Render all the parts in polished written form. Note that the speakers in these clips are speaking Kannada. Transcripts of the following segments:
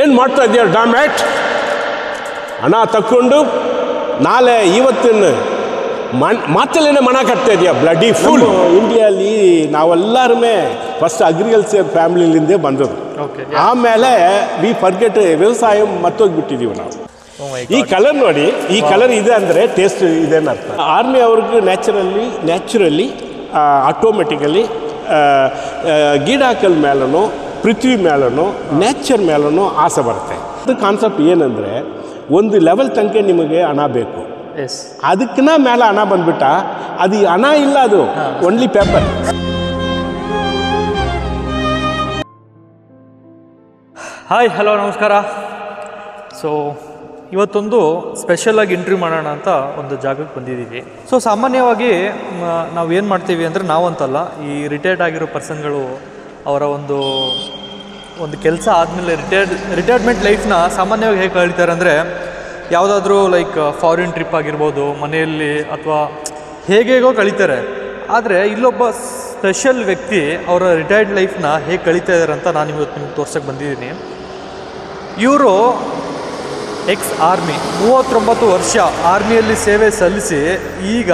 ಏನು ಮಾಡ್ತಾ ಇದೆಯಾ ಡಾಮ್ಯಾಟ್? ಹಣ ತಕ್ಕೊಂಡು ನಾಳೆ ಇವತ್ತಿನ ಮಾತಲ್ಲೇ ಮನ ಕಟ್ತಾ ಇದೆಯಾ ಬ್ಲಡಿ ಫುಲ್. ಇಂಡಿಯಲ್ಲಿ ನಾವೆಲ್ಲರೂ ಫಸ್ಟ್ ಅಗ್ರಿಕಲ್ಚರ್ ಫ್ಯಾಮಿಲಿಲಿಂದೇ ಬಂದದ್ದು. ಆಮೇಲೆ ವಿ ಫರ್ಗೆಟ್ ವ್ಯವಸಾಯ ಮತ್ತೋಗ್ಬಿಟ್ಟಿದ್ದೀವಿ ನಾವು. ಈ ಕಲರ್ ನೋಡಿ, ಈ ಕಲರ್ ಇದೆ ಅಂದರೆ ಟೇಸ್ಟ್ ಇದೆ ಅಂತ ಅರ್ಥ. ಆರ್ಮಿ ಅವ್ರಿಗೆ ನ್ಯಾಚುರಲಿ ಆಟೋಮೆಟಿಕಲಿ ಗಿಡಾಕಲ್ ಮೇಲೂ ಪೃಥ್ವಿ ಮೇಲೂ ನೇಚರ್ ಮೇಲೂ ಆಸೆ ಬರುತ್ತೆ. ಅದು ಕಾನ್ಸೆಪ್ಟ್ ಏನಂದರೆ, ಒಂದು ಲೆವೆಲ್ ತನಕ ನಿಮಗೆ ಹಣ ಬೇಕು, ಅದಕ್ಕಿಂತ ಮೇಲೆ ಹಣ ಬಂದ್ಬಿಟ್ಟ ಅದು ಹಣ ಇಲ್ಲ, ಅದು ಓನ್ಲಿ ಪೇಪರ್. ಹಾಯ್, ಹಲೋ, ನಮಸ್ಕಾರ. ಸೊ ಇವತ್ತೊಂದು ಸ್ಪೆಷಲಾಗಿ ಇಂಟರ್ವ್ಯೂ ಮಾಡೋಣ ಅಂತ ಒಂದು ಜಾಗಕ್ಕೆ ಬಂದಿದ್ದೀವಿ. ಸೊ ಸಾಮಾನ್ಯವಾಗಿ ನಾವು ಏನು ಮಾಡ್ತೀವಿ ಅಂದರೆ, ನಾವಂತಲ್ಲ, ಈ ರಿಟೈರ್ಡ್ ಆಗಿರೋ ಪರ್ಸನ್ಗಳು ಅವರ ಒಂದು ಕೆಲಸ ಆದಮೇಲೆ ರಿಟೈರ್ಮೆಂಟ್ ಲೈಫ್ನ ಸಾಮಾನ್ಯವಾಗಿ ಹೇಗೆ ಕಳೀತಾರೆ ಅಂದರೆ, ಯಾವುದಾದ್ರೂ ಲೈಕ್ ಫಾರಿನ್ ಟ್ರಿಪ್ ಆಗಿರ್ಬೋದು, ಮನೆಯಲ್ಲಿ ಅಥವಾ ಹೇಗೇಗೋ ಕಳೀತಾರೆ. ಆದರೆ ಇಲ್ಲೊಬ್ಬ ಸ್ಪೆಷಲ್ ವ್ಯಕ್ತಿ ಅವರ ರಿಟೈರ್ಡ್ ಲೈಫ್ನ ಹೇಗೆ ಕಳೀತಾ ಇದ್ದಾರೆ ಅಂತ ನಾನು ಇವತ್ತು ನಿಮ್ಗೆ ತೋರ್ಸೋಕ್ಕೆ ಬಂದಿದ್ದೀನಿ. ಇವರು ಎಕ್ಸ್ ಆರ್ಮಿ, 39 ವರ್ಷ ಆರ್ಮಿಯಲ್ಲಿ ಸೇವೆ ಸಲ್ಲಿಸಿ ಈಗ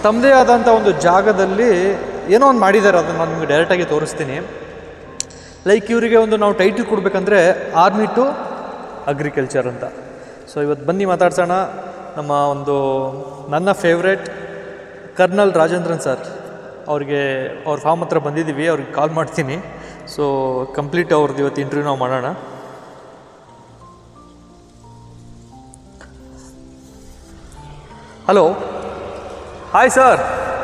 ತಮ್ಮದೇ ಆದಂಥ ಒಂದು ಜಾಗದಲ್ಲಿ ಏನೋ ಒಂದು ಮಾಡಿದ್ದಾರೆ. ಅದನ್ನು ನಾನು ನಿಮಗೆ ಡೈರೆಕ್ಟಾಗಿ ತೋರಿಸ್ತೀನಿ. ಲೈಕ್ ಇವರಿಗೆ ಒಂದು ನಾವು ಟೈಟಲ್ ಕೊಡಬೇಕಂದ್ರೆ ಆರ್ಮಿ ಟು ಅಗ್ರಿಕಲ್ಚರ್ ಅಂತ. ಸೊ ಇವತ್ತು ಬನ್ನಿ ಮಾತಾಡ್ಸೋಣ. ನನ್ನ ಫೇವ್ರೇಟ್ ಕರ್ನಲ್ ರಾಜೇಂದ್ರನ್ ಸರ್ ಅವ್ರಿಗೆ, ಅವ್ರ ಫಾರ್ಮ್ ಹತ್ರ ಬಂದಿದ್ದೀವಿ. ಅವ್ರಿಗೆ ಕಾಲ್ ಮಾಡ್ತೀನಿ. ಸೊ ಕಂಪ್ಲೀಟ್ ಅವ್ರದ್ದು ಇವತ್ತು ಇಂಟರ್ವ್ಯೂ ನಾವು ಮಾಡೋಣ. ಹಲೋ, ಹಾಯ್ ಸರ್,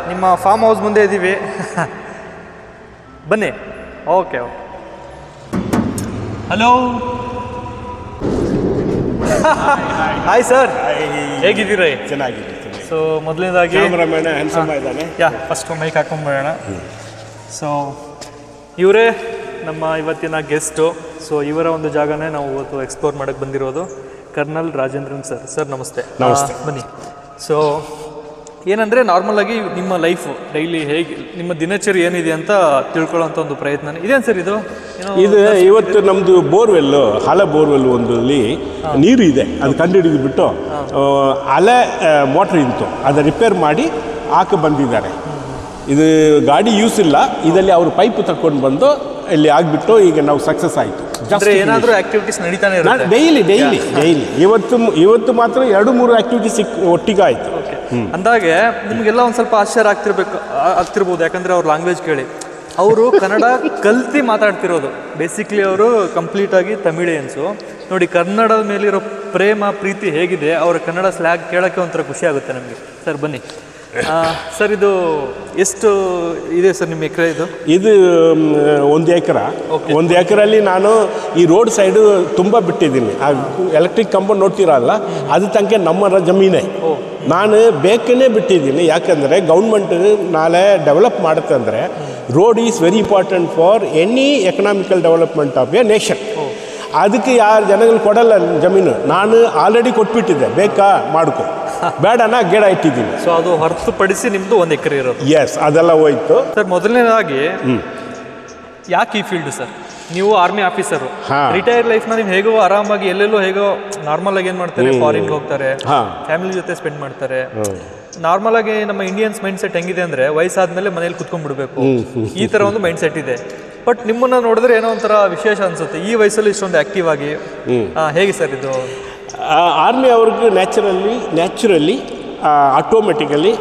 ನಿಮ್ಮ ಫಾರ್ಮ್ ಹೌಸ್ ಮುಂದೆ ಇದ್ದೀವಿ. ಬನ್ನಿ. ಓಕೆ. ಹಲೋ, ಹಾಯ್ ಸರ್, ಹೇಗಿದ್ದೀರಿ? ಚೆನ್ನಾಗಿದೆ. ಸೊ ಮೊದಲನೇದಾಗಿ ಫಸ್ಟ್ ಮೈಕ್ ಹಾಕೊಂಡ್ಬಿಡೋಣ. ಸೊ ಇವರೇ ನಮ್ಮ ಇವತ್ತಿನ ಗೆಸ್ಟು. ಸೊ ಇವರ ಒಂದು ಜಾಗನೇ ನಾವು ಇವತ್ತು ಎಕ್ಸ್ಪ್ಲೋರ್ ಮಾಡೋಕ್ಕೆ ಬಂದಿರೋದು. Kernel Rajendran sir. ಸರ್ ನಮಸ್ತೆ. ಬನ್ನಿ. ಸೊ ಏನಂದರೆ, ನಾರ್ಮಲಾಗಿ ನಿಮ್ಮ ಲೈಫು ಡೈಲಿ ಹೇಗೆ, ನಿಮ್ಮ ದಿನಚರಿ ಏನಿದೆ ಅಂತ ತಿಳ್ಕೊಳ್ಳೋಂಥ ಒಂದು ಪ್ರಯತ್ನ ಇದೇನು ಸರ್ ಇದು? ಇವತ್ತು ನಮ್ಮದು ಬೋರ್ವೆಲ್ಲು, ಹಳೆ ಬೋರ್ವೆಲ್ ಒಂದಲ್ಲಿ ನೀರು ಇದೆ, ಅದು ಕಂಡುಹಿಡಿದುಬಿಟ್ಟು ಹಳೆ ಮೋಟ್ರ್ ಇತ್ತು, ಅದು ರಿಪೇರ್ ಮಾಡಿ ಬಂದಿದ್ದಾರೆ. ಇದು ಗಾಡಿ ಯೂಸ್ ಇಲ್ಲ, ಇದರಲ್ಲಿ ಅವರು ಪೈಪ್ ತಗೊಂಡು ಬಂದು ಇಲ್ಲಿ ಆಗಿಬಿಟ್ಟು ಈಗ ನಾವು ಸಕ್ಸಸ್ ಆಯಿತು. ಏನಾದರೂ ಆಕ್ಟಿವಿಟೀಸ್ ನಡೀತಾನೆ ಇರುತ್ತೆ ಡೈಲಿ. ಇವತ್ತು ಮಾತ್ರ 2-3 ಆಕ್ಟಿವಿಟೀಸ್ ಒಟ್ಟಿಗೆ ಆಯಿತು. ಅಂದಾಗೆ ನಿಮಗೆಲ್ಲ ಒಂದು ಸ್ವಲ್ಪ ಆಶ್ಚರ್ಯ ಆಗ್ತಿರ್ಬೋದು. ಯಾಕಂದರೆ ಅವ್ರ ಲ್ಯಾಂಗ್ವೇಜ್ ಕೇಳಿ, ಅವರು ಕನ್ನಡ ಕಲ್ತಿ ಮಾತಾಡ್ತಿರೋದು. ಬೇಸಿಕ್ಲಿ ಅವರು ಕಂಪ್ಲೀಟಾಗಿ ತಮಿಳಿಯನ್ಸು. ನೋಡಿ, ಕನ್ನಡದ ಮೇಲಿರೋ ಪ್ರೀತಿ ಹೇಗಿದೆ, ಅವರ ಕನ್ನಡ ಸ್ಲ್ಯಾಗ್ ಕೇಳೋಕ್ಕೆ ಒಂಥರ ಖುಷಿ ಆಗುತ್ತೆ ನಮಗೆ. ಸರ್ ಬನ್ನಿ. ಸರ್, ಇದು ಎಷ್ಟು ಇದೆ ಸರ್ ನಿಮ್ಮ ಎಕರೆ? ಇದು 1 ಎಕರೆ. 1 ಎಕರಲ್ಲಿ ನಾನು ಈ ರೋಡ್ ಸೈಡು ತುಂಬ ಬಿಟ್ಟಿದ್ದೀನಿ. ಆ ಎಲೆಕ್ಟ್ರಿಕ್ ಕಂಬ ನೋಡ್ತೀರಲ್ಲ, ಅದು ತನಕ ನಮ್ಮ ಜಮೀನೇ. ನಾನು ಬೇಕೇ ಬಿಟ್ಟಿದ್ದೀನಿ. ಯಾಕಂದರೆ ಗೌರ್ಮೆಂಟ್ ನಾಳೆ ಡೆವಲಪ್ ಮಾಡುತ್ತೆ ಅಂದರೆ, road is very important for any economical development of A nation. ಅದಕ್ಕೆ ಯಾರು ಜನಗಳು ಕೊಡಲ್ಲ ಜಮೀನು. ನಾನು ಆಲ್ರೆಡಿ ಕೊಟ್ಬಿಟ್ಟಿದ್ದೆ, ಬೇಕಾ ಮಾಡ್ಕೊ, ಬೇಡನಾ ಗಿಡ ಇಟ್ಟಿದ್ದೀನಿ. ಸೊ ಅದು ಹೊರತುಪಡಿಸಿ ನಿಮ್ಮದು 1 ಎಕರೆ ಇರೋದು? ಎಸ್, ಅದೆಲ್ಲ ಹೋಯ್ತು. ಸರ್, ಮೊದಲನೇದಾಗಿ ಯಾಕೆ ಈ ಫೀಲ್ಡ್ ಸರ್? ನೀವು ಆರ್ಮಿ ಆಫೀಸರು, ರಿಟೈರ್ಡ್ ಲೈಫ್ನ ನೀವು ಹೇಗೋ ಆರಾಮಾಗಿ ಎಲ್ಲೆಲ್ಲೋ ಹೇಗೋ ನಾರ್ಮಲ್ ಆಗಿ ಏನು ಮಾಡ್ತಾರೆ, ಫಾರಿನ್ಗೆ ಹೋಗ್ತಾರೆ, ಫ್ಯಾಮಿಲಿ ಜೊತೆ ಸ್ಪೆಂಡ್ ಮಾಡ್ತಾರೆ. ನಾರ್ಮಲ್ ಆಗಿ ನಮ್ಮ ಇಂಡಿಯನ್ಸ್ ಮೈಂಡ್ ಸೆಟ್ ಹೆಂಗಿದೆ ಅಂದರೆ, ವಯಸ್ಸಾದ್ಮೇಲೆ ಮನೇಲಿ ಕುತ್ಕೊಂಡ್ಬಿಡ್ಬೇಕು, ಈ ಥರ ಒಂದು ಮೈಂಡ್ ಸೆಟ್ ಇದೆ. ಬಟ್ ನಿಮ್ಮನ್ನ ನೋಡಿದ್ರೆ ಏನೋ ಒಂಥರ ವಿಶೇಷ ಅನ್ಸುತ್ತೆ, ಈ ವಯಸ್ಸಲ್ಲಿ ಇಷ್ಟೊಂದು ಆಕ್ಟಿವ್ ಆಗಿ. ಹೇಗೆ ಸರ್ ಇದು? ಆರ್ಮಿ ಅವ್ರಿಗೆ ನ್ಯಾಚುರಲಿ ಆಟೋಮೆಟಿಕಲಿ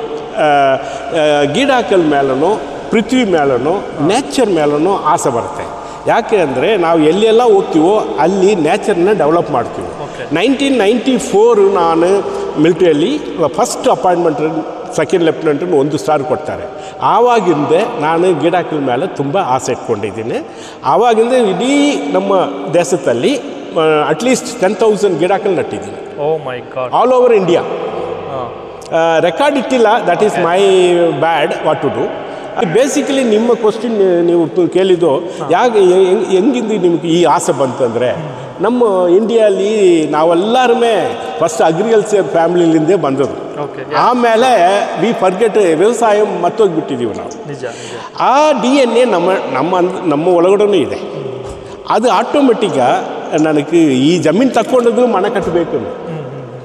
ಗಿಡಾಕಲ್ ಮೇಲೂ ಪೃಥ್ವಿ ಮೇಲೂ ನೇಚರ್ ಮೇಲೂ ಆಸೆ ಬರುತ್ತೆ. ಯಾಕೆ ಅಂದರೆ, ನಾವು ಎಲ್ಲೆಲ್ಲ ಹೋಗ್ತೀವೋ ಅಲ್ಲಿ ನೇಚರ್ನ ಡೆವಲಪ್ ಮಾಡ್ತೀವಿ. 1994 ನಾನು ಮಿಲಿಟ್ರಿಯಲ್ಲಿ first appointment second lieutenant 1 star ಕೊಡ್ತಾರೆ. ಆವಾಗಿಂದ ನಾನು ಗಿಡಾಕಲ್ ಮೇಲೆ ತುಂಬ ಆಸೆ ಇಟ್ಕೊಂಡಿದ್ದೀನಿ. ಆವಾಗಿಂದ ಇಡೀ ನಮ್ಮ ದೇಶದಲ್ಲಿ ಅಟ್ಲೀಸ್ಟ್ 10,000 ಗಿಡಾಕಲ್ ನಟ್ಟಿದ್ದೀನಿ. All over India. ರೆಕಾರ್ಡ್ ಇಟ್ಟಿಲ್ಲ, that is my bad, what to do. Basically ನಿಮ್ಮ ಕ್ವಶನ್ ನೀವು ಕೇಳಿದ್ದು, ಯಾಕೆ ಹೆಂಗಿಂದು ನಿಮ್ಗೆ ಈ ಆಸೆ ಬಂತಂದರೆ, ನಮ್ಮ ಇಂಡಿಯಲ್ಲಿ ನಾವೆಲ್ಲರೂ ಫಸ್ಟ್ ಅಗ್ರಿಕಲ್ಚರ್ ಫ್ಯಾಮಿಲಿಲಿಂದೇ ಬಂದದ್ದು. ಆಮೇಲೆ ವಿ ಫರ್ಗೆಟ್ ವ್ಯವಸಾಯ ಮತ್ತೋಗ್ಬಿಟ್ಟಿದ್ದೀವಿ ನಾವು. ಆ DNA ನಮ್ಮ ಒಳಗಡೆ ಇದೆ. ಅದು ಆಟೋಮೆಟಿಕ್ಕಾಗಿ ನನಗೆ ಈ ಜಮೀನು ತಕ್ಕೊಂಡದ್ದು ಮನೆ ಕಟ್ಟಬೇಕು,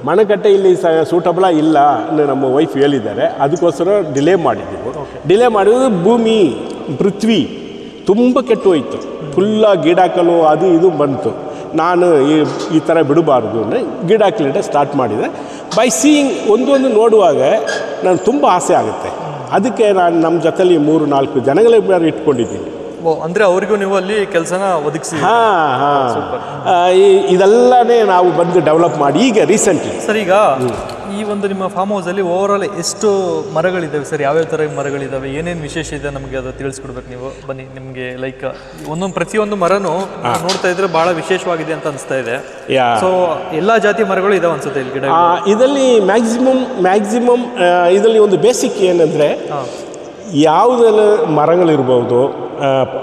ಮನೆ ಕಟ್ಟೆ ಇಲ್ಲಿ ಸೂಟಬಲ ಇಲ್ಲ ನಮ್ಮ ವೈಫ್ ಹೇಳಿದ್ದಾರೆ. ಅದಕ್ಕೋಸ್ಕರ ಡಿಲೇ ಮಾಡಿದ್ದೀವಿ. ಡಿಲೇ ಮಾಡಿದ್ರು ಭೂಮಿ ಪೃಥ್ವಿ ತುಂಬ ಕೆಟ್ಟು ಹೋಯ್ತು, ಫುಲ್ಲ ಗಿಡಾಕಲು ಅದು ಇದು ಬಂತು. ನಾನು ಈ ಥರ ಬಿಡಬಾರ್ದು ಅಂದರೆ ಗಿಡಾಕಲಿಟ ಸ್ಟಾರ್ಟ್ ಮಾಡಿದೆ. ಬೈ ಸೀಯಿಂಗ್ ಒಂದೊಂದು ನೋಡುವಾಗ ನನಗೆ ತುಂಬ ಆಸೆ ಆಗುತ್ತೆ. ಅದಕ್ಕೆ ನಾನು ನಮ್ಮ ಜೊತೆಲಿ 3-4 ಜನಗಳ ಇಟ್ಕೊಂಡಿದ್ದೀನಿ. ಅಂದರೆ ಅವರಿಗೂ ನೀವು ಅಲ್ಲಿ ಕೆಲಸನ ಒದಗಿಸಿ. ಇದೆಲ್ಲನೇ ನಾವು ಬಂದು ಡೆವಲಪ್ ಮಾಡಿ ಈಗ ರೀಸೆಂಟ್ಲಿ. ಸರ್, ಈಗ ಈ ಒಂದು ನಿಮ್ಮ ಫಾರ್ಮ್ ಹೌಸಲ್ಲಿ ಓವರಾಲ್ ಎಷ್ಟು ಮರಗಳಿದ್ದಾವೆ ಸರ್? ಯಾವ್ಯಾವ ಥರ ಮರಗಳಿದ್ದಾವೆ, ಏನೇನು ವಿಶೇಷ ಇದೆ ನಮಗೆ ಅದು ತಿಳಿಸ್ಕೊಡ್ಬೇಕು ನೀವು. ಬನ್ನಿ, ನಿಮಗೆ ಲೈಕ್ ಪ್ರತಿಯೊಂದು ಮರನೂ ನೋಡ್ತಾ ಇದ್ರೆ ಭಾಳ ವಿಶೇಷವಾಗಿದೆ ಅಂತ ಅನಿಸ್ತಾ ಇದೆ. ಸೊ ಎಲ್ಲ ಜಾತಿ ಮರಗಳು ಇದಾವೆ ಅನ್ಸುತ್ತೆ ಇಲ್ಲಿ ಗಿಡ. ಇದರಲ್ಲಿ ಮ್ಯಾಕ್ಸಿಮಮ್ ಇದರಲ್ಲಿ ಒಂದು ಬೇಸಿಕ್ ಏನಂದರೆ ಯಾವುದೆಲ್ಲ ಮರಗಳಿರ್ಬೋದು,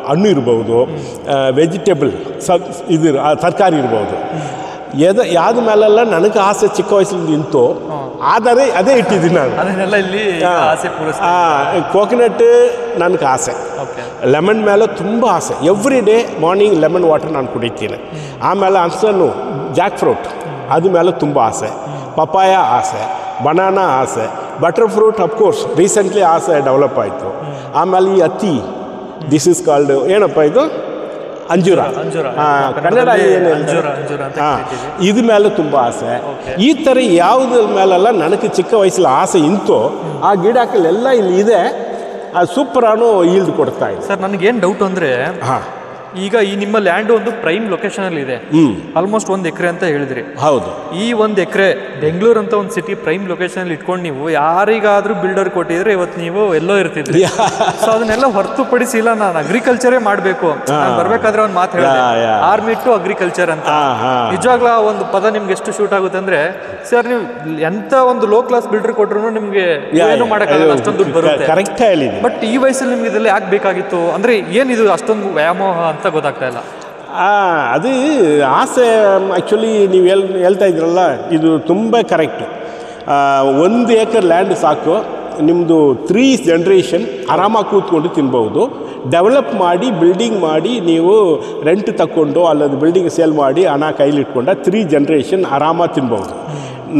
ಹಣ್ಣು ಇರ್ಬೋದು, ವೆಜಿಟೇಬಲ್ ಇದು ತರಕಾರಿ ಇರ್ಬೋದು, ಯಾವ್ದು ಮೇಲೆಲ್ಲ ನನಗೆ ಆಸೆ ಚಿಕ್ಕ ವಯಸ್ಸಲ್ಲಿ ನಿಂತು ಆದರೆ ಅದೇ ಇಟ್ಟಿದ್ದೀನಿ ನಾನು. ಅದನ್ನೆಲ್ಲ ಇಲ್ಲಿ ಆಸೆ ಕೋಕೋನಟ್ ನನಗೆ ಆಸೆ, ಲೆಮನ್ ಮೇಲೆ ತುಂಬ ಆಸೆ. Every day morning lemon water ನಾನು ಕುಡಿತೀನಿ. ಆಮೇಲೆ ಹಲಸನ್ನು, ಜಾಕ್ ಫ್ರೂಟ್ ಅದು ಮೇಲೆ ತುಂಬ ಆಸೆ, ಪಪಾಯ ಆಸೆ, ಬನಾನಾ ಆಸೆ, ಬಟರ್ ಫ್ರೂಟ್ ಅಫ್ಕೋರ್ಸ್ ರೀಸೆಂಟ್ಲಿ ಆಸೆ ಡೆವಲಪ್ ಆಯಿತು. ಆಮೇಲೆ ಈ ಹತ್ತಿ, ದಿಸ್ ಇಸ್ ಕಾಲ್ಡ್ ಏನಪ್ಪ ಇದು ಅಂಜೂರ, ಕನ್ನಡ ಏನು ಇದು ಮೇಲೆ ತುಂಬ ಆಸೆ. ಈ ಥರ ಯಾವುದ್ರ ಮೇಲೆಲ್ಲ ನನಗೆ ಚಿಕ್ಕ ವಯಸ್ಸಲ್ಲಿ ಆಸೆ ಇಂತು ಆ ಗಿಡಕ್ಕೆಲ್ಲ ಇಲ್ಲಿ ಇದೆ. ಅದು ಸೂಪರಾನು ಈಲ್ಡ್ ಕೊಡ್ತಾ ಇದೆ. ಸರ್, ನನಗೇನು ಡೌಟ್ ಅಂದರೆ, ಈಗ ಈ ನಿಮ್ಮ ಲ್ಯಾಂಡ್ ಒಂದು ಪ್ರೈಮ್ ಲೊಕೇಶನಲ್ಲಿ ಇದೆ, ಆಲ್ಮೋಸ್ಟ್ 1 ಎಕರೆ ಅಂತ ಹೇಳಿದ್ರಿ. ಹೌದು. ಈ 1 ಎಕರೆ ಬೆಂಗಳೂರು ಅಂತ ಒಂದು ಸಿಟಿ ಪ್ರೈಮ್ ಲೊಕೇಶನ್ ಇಟ್ಕೊಂಡು ನೀವು ಯಾರಿಗಾದ್ರೂ ಬಿಲ್ಡರ್ ಕೊಟ್ಟಿದ್ರೆ ಇವತ್ತು ನೀವು ಎಲ್ಲೋ ಇರ್ತಿದ್ರಿ. ಸೊ ಅದನ್ನೆಲ್ಲ ಹೊರತುಪಡಿಸಿ ಇಲ್ಲ, ನಾನು ಅಗ್ರಿಕಲ್ಚರೇ ಮಾಡಬೇಕು, ನಾನು ಬರ್ಬೇಕಾದ್ರೆ ಒಂದು ಮಾತು ಹೇಳಿದೆ, ಆರ್ಮಿ ಟು ಅಗ್ರಿಕಲ್ಚರ್ ಅಂತ. ನಿಜವಾಗ್ಲೂ ಆ ಒಂದು ಪದ ನಿಮ್ಗೆ ಎಷ್ಟು ಶೂಟ್ ಆಗುತ್ತೆ ಅಂದ್ರೆ, ಸರ್ ನೀವು ಎಂತ ಒಂದು ಲೋ ಕ್ಲಾಸ್ ಬಿಲ್ಡರ್ ಕೊಟ್ರು ನಿಮ್ಗೆ ಏನು ಮಾಡೋಕ್ಕಾಗಲ್ಲ, ಅಷ್ಟೊಂದು ದುಡ್ಡು ಬರುತ್ತೆ. ಕರೆಕ್ಟ್ ಹೇಳಿ. ಬಟ್ ಈ ವಯಸ್ಸಲ್ಲಿ ನಿಮ್ಗೆ ಇದೆಲ್ಲ ಯಾಕೆ ಬೇಕಾಗಿತ್ತು ಅಂದ್ರೆ, ಏನಿದು ಅಷ್ಟೊಂದು ವ್ಯಾಮೋಹ ಅಂತ ಗೊತ್ತಾಗ್ತಾ ಇಲ್ಲ. ಅದು ಆಸೆ. ಆ್ಯಕ್ಚುಲಿ ನೀವು ಹೇಳ್ತಾ ಇದ್ರಲ್ಲ, ಇದು ತುಂಬ ಕರೆಕ್ಟ್. 1 ಏಕರ್ ಲ್ಯಾಂಡ್ ಸಾಕು, ನಿಮ್ಮದು 3 ಜನರೇಷನ್ ಆರಾಮಾಗಿ ಕೂತ್ಕೊಂಡು ತಿನ್ಬೋದು. ಡೆವಲಪ್ ಮಾಡಿ ಬಿಲ್ಡಿಂಗ್ ಮಾಡಿ ನೀವು ರೆಂಟ್ ತಕ್ಕೊಂಡು ಅಲ್ಲದು ಬಿಲ್ಡಿಂಗ್ ಸೇಲ್ ಮಾಡಿ ಹಣ ಕೈಲಿಟ್ಕೊಂಡ 3 ಜನರೇಷನ್ ಆರಾಮಾಗಿ ತಿನ್ಬೋದು.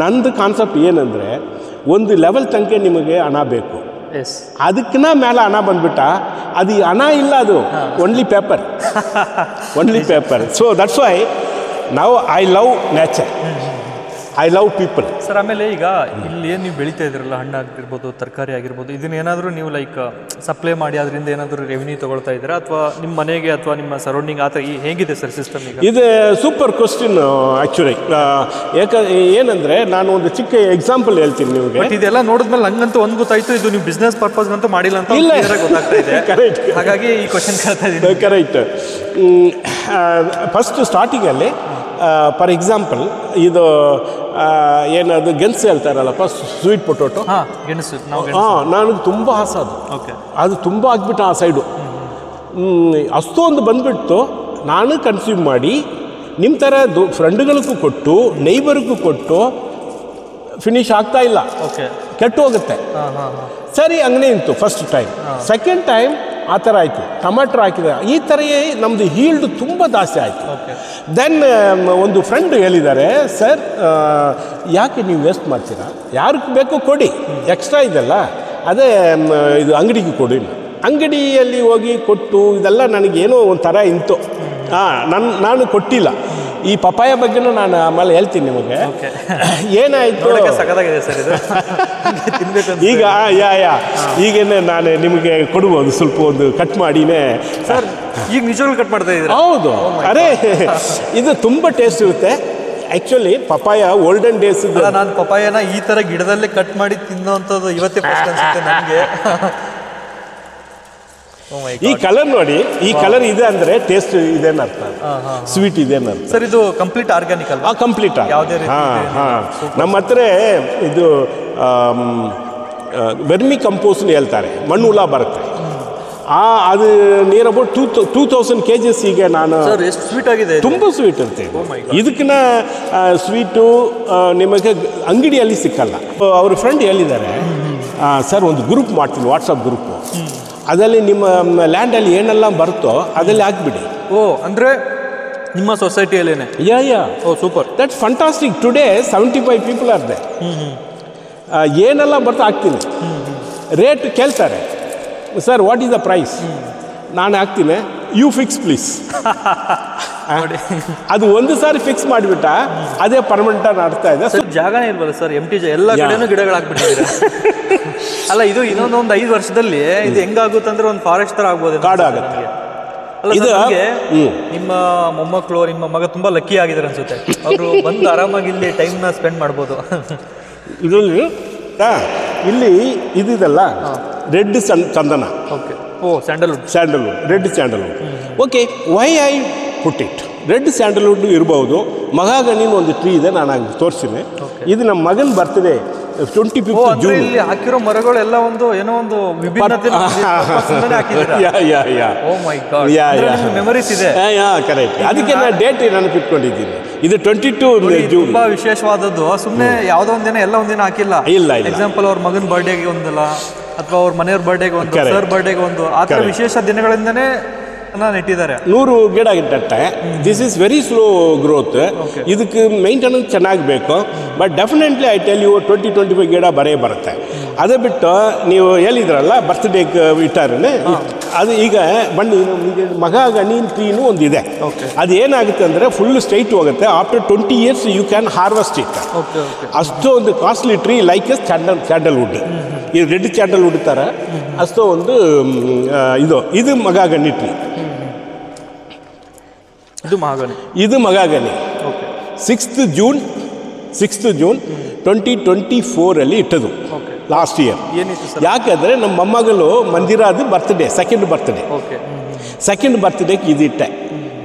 ನಂದು ಕಾನ್ಸೆಪ್ಟ್ ಏನಂದರೆ, ಒಂದು ಲೆವೆಲ್ ತನಕ ನಿಮಗೆ ಹಣ ಬೇಕು, ಅದಕ್ಕಿಂತ ಮೇಲೆ ಹಣ ಬಂದ್ಬಿಟ್ಟ ಅದು ಹಣ ಇಲ್ಲ, ಅದು only paper, only paper. So that's why ನಾವು I love nature, I love people. Sir, ಆಮೇಲೆ ಈಗ ಇಲ್ಲಿ ಏನು ನೀವು ಬೆಳೀತಾ ಇದ್ರಲ್ಲ, ಹಣ್ಣು ಆಗಿರ್ಬೋದು, ತರಕಾರಿ ಆಗಿರ್ಬೋದು, ಇದನ್ನೇನಾದರೂ ನೀವು ಲೈಕ್ ಸಪ್ಲೈ ಮಾಡಿ ಅದರಿಂದ ಏನಾದರೂ ರೆವಿನ್ಯೂ ತೊಗೊಳ್ತಾ ಇದ್ದೀರಾ, ಅಥವಾ ನಿಮ್ಮ ಮನೆಗೆ ಅಥವಾ ನಿಮ್ಮ ಸರೌಂಡಿಂಗ್ ಆ ಥರ ಹೇಗಿದೆ ಸರ್ ಸಿಸ್ಟಮ್? ಈಗ ಇದು ಸೂಪರ್ ಕ್ವಶನ್ ಆ್ಯಕ್ಚುಲಿ. ಏನಂದರೆ, ನಾನು ಒಂದು ಚಿಕ್ಕ ಎಕ್ಸಾಂಪಲ್ ಹೇಳ್ತೀನಿ ನಿಮಗೆ. ಬಟ್ ಇದೆಲ್ಲ ನೋಡಿದ್ಮೇಲೆ ನಂಗಂತೂ ಒಂದು ಗೊತ್ತಾಯ್ತು, ಇದು ನೀವು ಬಿಸ್ನೆಸ್ ಪರ್ಪಸ್ಗಂತೂ ಮಾಡಿಲ್ಲ ಅಂತ ಗೊತ್ತಾಗ್ತಾ ಇದೆ. ಕರೆಕ್ಟ್. ಹಾಗಾಗಿ ಈ ಕ್ವಶನ್ ಕೇಳ್ತಾ ಇದ್ದೀನಿ. ಕರೆಕ್ಟ್. ಫಸ್ಟ್ ಸ್ಟಾರ್ಟಿಂಗಲ್ಲಿ ಫಾರ್ ಎಕ್ಸಾಂಪಲ್ ಇದು ಏನದು ಗೆಣಸು ಹೇಳ್ತಾರಲ್ಲಪ್ಪ, ಸ್ವೀಟ್ ಪೊಟೊಟೊ. ಗೆಣಸು. ನನಗೆ ತುಂಬ ಆಸೆ ಅದು. ಅದು ತುಂಬ ಆಗಿಬಿಟ್ಟು ಆ ಸೈಡು ಅಷ್ಟೊಂದು ಬಂದುಬಿಟ್ಟು ನಾನು ಕನ್ಸ್ಯೂಮ್ ಮಾಡಿ ನಿಮ್ಮ ಥರ ಫ್ರೆಂಡ್ಗಳಿಗೂ ಕೊಟ್ಟು ನೈಬರ್ಗೂ ಕೊಟ್ಟು ಫಿನಿಷ್ ಆಗ್ತಾ ಇಲ್ಲ, ಕೆಟ್ಟು ಹೋಗುತ್ತೆ. ಸರಿ, ಹಂಗನೇ ಇತ್ತು ಫಸ್ಟ್ ಟೈಮ್. ಸೆಕೆಂಡ್ ಟೈಮ್ ಆ ಥರ ಆಯಿತು, ಟೊಮ್ಯಾಟೊ ಹಾಕಿದೆ. ಈ ಥರ ನಮ್ಮದು ಹೀಲ್ಡ್ ತುಂಬ ಜಾಸ್ತಿ ಆಯಿತು. ದೆನ್ ಒಂದು ಫ್ರೆಂಡ್ ಹೇಳಿದ್ದಾರೆ, ಸರ್ ಯಾಕೆ ನೀವು ವೇಸ್ಟ್ ಮಾಡ್ತೀರಾ, ಯಾರಿಗೆ ಬೇಕೋ ಕೊಡಿ, ಎಕ್ಸ್ಟ್ರಾ ಇದೆಲ್ಲ ಅದೇ ಇದು ಅಂಗಡಿಗೆ ಕೊಡಿ. ಅಂಗಡಿಯಲ್ಲಿ ಹೋಗಿ ಕೊಟ್ಟು ಇದೆಲ್ಲ ನನಗೇನೋ ಒಂಥರ ಇಂತು. ನಾನು ಕೊಟ್ಟಿಲ್ಲ. ಈ ಪಪಾಯ ಬಗ್ಗೆನೂ ನಾನು ಆಮೇಲೆ ಹೇಳ್ತೀನಿ ನಿಮಗೆ. ಏನಾಯಿತು ಈಗ ಈಗೇನೆ ನಾನು ನಿಮಗೆ ಕೊಡ್ಬೋದು, ಸ್ವಲ್ಪ ಒಂದು ಕಟ್ ಮಾಡಿನೇ. ಸರ್, ಈಗ ನಿಜವಾಗ್ಲೂ ಕಟ್ ಮಾಡ್ತಾ ಇದ್ದೀರಾ? ಹೌದು. ಅರೆ, ಇದು ತುಂಬ ಟೇಸ್ಟ್ ಇರುತ್ತೆ. Actually papaya olden days. ನಾನು ಪಪಾಯನ ಈ ಥರ ಗಿಡದಲ್ಲೇ ಕಟ್ ಮಾಡಿ ತಿನ್ನೋಂಥದ್ದು ಇವತ್ತೇ ಫಸ್ಟ್ ಅನ್ಸುತ್ತೆ ನನಗೆ. ಈ ಕಲರ್ ನೋಡಿ, ಈ ಕಲರ್ ಇದೆ ಅಂದರೆ ಟೇಸ್ಟ್ ಇದೇನು ಅರ್ಥ, ಸ್ವೀಟ್ ಇದೇನು ಅರ್ಥ. ಸರ್, ಇದು ಕಂಪ್ಲೀಟ್ ಆರ್ಗ್ಯಾನಿಕ್ ಅಲ್ವಾ? ಕಂಪ್ಲೀಟ್. ನಮ್ಮ ಹತ್ರ ಇದು ವರ್ಮಿ ಕಂಪೋಸ್ಟ್ ಹೇಳ್ತಾರೆ, ಮಣ್ಣು ಹುಳ ಬರುತ್ತೆ. ಅದು ನಿಯರ್ ಅಬೌಟ್ 2000 kgs. ಈಗ ನಾನು ಎಷ್ಟು ಸ್ವೀಟ್ ಆಗಿದೆ, ತುಂಬ ಸ್ವೀಟ್ ಇರುತ್ತೆ. ಇದಕ್ಕಿನ್ನ ಸ್ವೀಟು ನಿಮಗೆ ಅಂಗಡಿಯಲ್ಲಿ ಸಿಕ್ಕಲ್ಲ. ಅವ್ರ ಫ್ರೆಂಡ್ ಹೇಳಿದ್ದಾರೆ, ಸರ್ ಒಂದು ಗ್ರೂಪ್ ಮಾಡ್ತೀನಿ, ವಾಟ್ಸಪ್ ಗ್ರೂಪು, ಅದರಲ್ಲಿ ನಿಮ್ಮ ಲ್ಯಾಂಡಲ್ಲಿ ಏನೆಲ್ಲ ಬರುತ್ತೋ ಅದರಲ್ಲಿ ಹಾಕ್ಬಿಡಿ. ಅಂದರೆ ನಿಮ್ಮ ಸೊಸೈಟಿಯಲ್ಲೇನೆ? Yeah oh super, that's fantastic. Today 75 people are they. ಏನೆಲ್ಲ ಬರ್ತಾ ಹಾಕ್ತೀನಿ. ರೇಟ್ ಕೇಳ್ತಾರೆ, sir what is the price? ನಾನು ಹಾಕ್ತೀನಿ, ಯು ಫಿಕ್ಸ್ ಪ್ಲೀಸ್. ಅದು ಒಂದು ಸಾರಿ ಫಿಕ್ಸ್ ಮಾಡಿಬಿಟ್ಟ, ಅದೇ ಪರ್ಮನೆಂಟ್ ಆಡ್ತಾ ಇದೆ. ಜಾಗನೇ ಇಲ್ವಲ್ಲ ಸರ್, ಎಂಟಿ ಎಲ್ಲ ಕಡೆನೂ ಗಿಡಗಳು ಹಾಕ್ಬಿಟ್ಟಿದ್ದೀರಾ. ಅಲ್ಲ ಇದು ಇನ್ನೊಂದು 5 ವರ್ಷದಲ್ಲಿ ಇದು ಹೆಂಗಾಗುತ್ತೆ ಅಂದ್ರೆ ಒಂದು ಫಾರೆಸ್ಟ್ ತರ ಆಗ್ಬೋದು, ಕಾಡು ಆಗುತ್ತೆ. ಅಲ್ಲ ನಿಮ್ಮ ಮೊಮ್ಮಕ್ಕಳು ನಿಮ್ಮ ಮಗ ತುಂಬಾ ಲಕ್ಕಿ ಆಗಿದ್ದಾರೆ ಅನ್ಸುತ್ತೆ. ಅವರು ಬಂದು ಆರಾಮಾಗಿ ಇಲ್ಲಿ ಟೈಮ್ನ ಸ್ಪೆಂಡ್ ಮಾಡ್ಬೋದು. ಇದರಲ್ಲಿ ಇಲ್ಲಿ ಇದಿದಲ್ಲ ರೆಡ್ ಚಂದನ. Okay, oh sandalwood, red sandalwood. Okay, why I put it red sandalwood ಇರ್ಬೋದು. ಮಹಾಗಣಿನ ಒಂದು ಟ್ರೀ ಇದೆ, ನಾನು ತೋರಿಸ್ತೀನಿ. ಇದು ನಮ್ಮ ಮಗನ ಬರ್ತ್ಡೇ 25th ಜೂನ್. ಇಲ್ಲಿ ಹಾಕಿರೋ ಮರಗಳೆಲ್ಲ ಒಂದು ಏನೋ ಒಂದು ವಿಭಿನ್ನತೆ ಮೆಮರೀಸ್ ಇದೆ. ಕರೆಕ್ಟ್, ಅದಕ್ಕೆ ನಾನು ಡೇಟ್ ನೆನಪಿಟ್ಕೊಂಡಿದ್ದೀನಿ. ಇದು 22 ಜೂನ್. ತುಂಬಾ ವಿಶೇಷವಾದದ್ದು. ಸುಮ್ಮನೆ ಯಾವುದೋ ಒಂದಿನ ಎಲ್ಲ ಒಂದಿನ ಹಾಕಿಲ್ಲ. ಇಲ್ಲ, ಎಕ್ಸಾಂಪಲ್ ಅವ್ರ ಮಗನ ಬರ್ಡೇಗೆ ಒಂದಲ್ಲ, ಅಥವಾ ಅವ್ರ ಮನೆಯವ್ರ ಬರ್ಡೇಗೆ ಒಂದು, ಸರ್ ಬರ್ಡೇಗೆ ಒಂದು, ಆ ಥರ ವಿಶೇಷ ದಿನಗಳಿಂದನೇ ನೆಟ್ಟಿದ್ದಾರೆ. 100 ಗಿಡ ಇಟ್ಟೆ. This is very slow growth. ಇದಕ್ಕೆ ಮೇಂಟೆನೆನ್ಸ್ ಚೆನ್ನಾಗಿ ಬೇಕು. But definitely I tell you 20-25 ಗಿಡ ಬರುತ್ತೆ. ಅದೇ ಬಿಟ್ಟು ನೀವು ಹೇಳಿದ್ರಲ್ಲ ಬರ್ತ್ಡೇಗೆ ಇಟ್ಟಾರೇ, ಅದು ಈಗ ಬನ್ನಿ ಮಹಾಗಣಿ ಟ್ರೀನು ಒಂದಿದೆ. ಅದು ಏನಾಗುತ್ತೆ ಅಂದರೆ ಫುಲ್ ಸ್ಟ್ರೈಟ್ ಹೋಗುತ್ತೆ. After 20 years you can harvest it. ಅಷ್ಟು ಒಂದು costly tree like as sandalwood. ಈ ರೆಡ್ ಸ್ಯಾಂಡಲ್ವುಡ್ ಥರ ಅಷ್ಟು ಒಂದು ಇದು ಮಹಾಗಣಿ ಟ್ರೀ. ಇದು ಮಹಾಗಣಿ 6th ಜೂನ್ 2024 ಇಟ್ಟದು, ಲಾಸ್ಟ್ ಇಯರ್. ಯಾಕೆಂದರೆ ನಮ್ಮ ಮೊಮ್ಮಗಳು ಮಂದಿರಾದ ಬರ್ತ್ಡೇ, ಸೆಕೆಂಡ್ ಬರ್ತ್ಡೇಗೆ ಇದಿಟ್ಟೆ.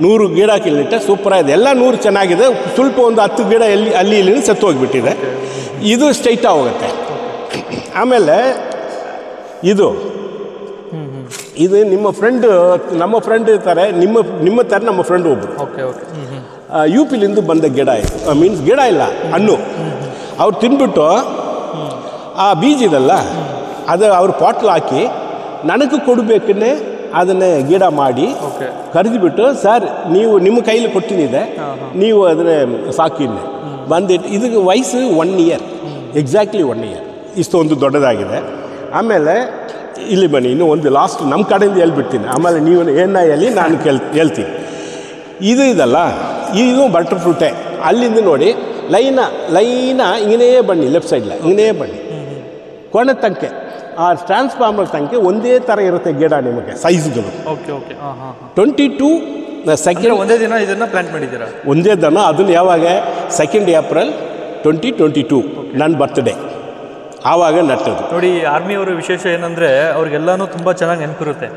100 ಗಿಡ ಇಲ್ಲಿಟ್ಟೆ. ಸೂಪರ್ ಆಗಿದೆ, ಎಲ್ಲ 100 ಚೆನ್ನಾಗಿದೆ. ಸ್ವಲ್ಪ ಒಂದು 10 ಗಿಡ ಅಲ್ಲಿ ಇಲ್ಲಿ ಸತ್ತು ಹೋಗಿಬಿಟ್ಟಿದೆ. ಇದು ಸ್ಟ್ರೈಟಾಗಿ ಹೋಗುತ್ತೆ. ಆಮೇಲೆ ಇದು ನಿಮ್ಮ ಫ್ರೆಂಡ್, ನಮ್ಮ ಫ್ರೆಂಡ್ ಇರ್ತಾರೆ, ನಿಮ್ಮ ಥರ ನಮ್ಮ ಫ್ರೆಂಡ್ ಒಬ್ಬರು ಯು ಪಿಲಿಂದ ಬಂದ ಗಿಡ ಇದು. ಮೀನ್ಸ್ ಗಿಡ ಇಲ್ಲ, ಹಣ್ಣು. ಅವ್ರು ತಿಂದ್ಬಿಟ್ಟು ಆ ಬೀಜ ಇದಲ್ಲ, ಅದು ಅವ್ರ ಪಾಟ್ಲು ಹಾಕಿ ನನಗೆ ಕೊಡಬೇಕನ್ನೇ ಅದನ್ನೇ ಗಿಡ ಮಾಡಿ ಕರೆದುಬಿಟ್ಟು, ಸರ್ ನೀವು ನಿಮ್ಮ ಕೈಲಿ ಕೊಟ್ಟಿನಿದೆ, ನೀವು ಅದನ್ನೇ ಸಾಕಿನ್ನೆ ಬಂದಿಟ್ಟು. ಇದಕ್ಕೆ ವಯಸ್ಸು 1 year, ಎಕ್ಸಾಕ್ಟ್ಲಿ 1 year. ಇಷ್ಟೊಂದು ದೊಡ್ಡದಾಗಿದೆ. ಆಮೇಲೆ ಇಲ್ಲಿ ಬನ್ನಿ, ಇನ್ನೂ ಒಂದು ಲಾಸ್ಟ್ ನಮ್ಮ ಕಡೆಯಿಂದ ಹೇಳ್ಬಿಡ್ತೀನಿ. ಆಮೇಲೆ ನೀವು ಏನ ಹೇಳಿ ನಾನು ಹೇಳ್ತೀನಿ. ಇದಲ್ಲ, ಇದು ಬಟರ್ ಫ್ರೂಟೇ. ಅಲ್ಲಿಂದ ನೋಡಿ ಲೈನ ಹಿಂಗೇ ಬನ್ನಿ, ಲೆಫ್ಟ್ ಸೈಡ್ಲ ಹಿಂಗೇ ಬನ್ನಿ, ಕೊನೆ ತನಕ ಆ ಟ್ರಾನ್ಸ್ಫಾರ್ಮರ್ ತನಕ ಒಂದೇ ಥರ ಇರುತ್ತೆ ಗಿಡ ನಿಮಗೆ ಸೈಜ್ಗಳು. 22 ಸೆಕೆಂಡ್ ಒಂದೇ ದಿನ ಇದನ್ನು ಪ್ಲಾಂಟ್ ಮಾಡಿದ್ದೀರಾ? ಒಂದೇ ದಿನ. ಅದನ್ನು ಯಾವಾಗ? 2nd April 2022 ನನ್ನ ಬರ್ತ್ಡೇ, ಆವಾಗ ನಟ್ಟದು. ನೋಡಿ, ಆರ್ಮಿಯವರು ವಿಶೇಷ ಏನಂದರೆ ಅವ್ರಿಗೆಲ್ಲನೂ ತುಂಬ ಚೆನ್ನಾಗಿ ನೆನಪಿರುತ್ತೆ.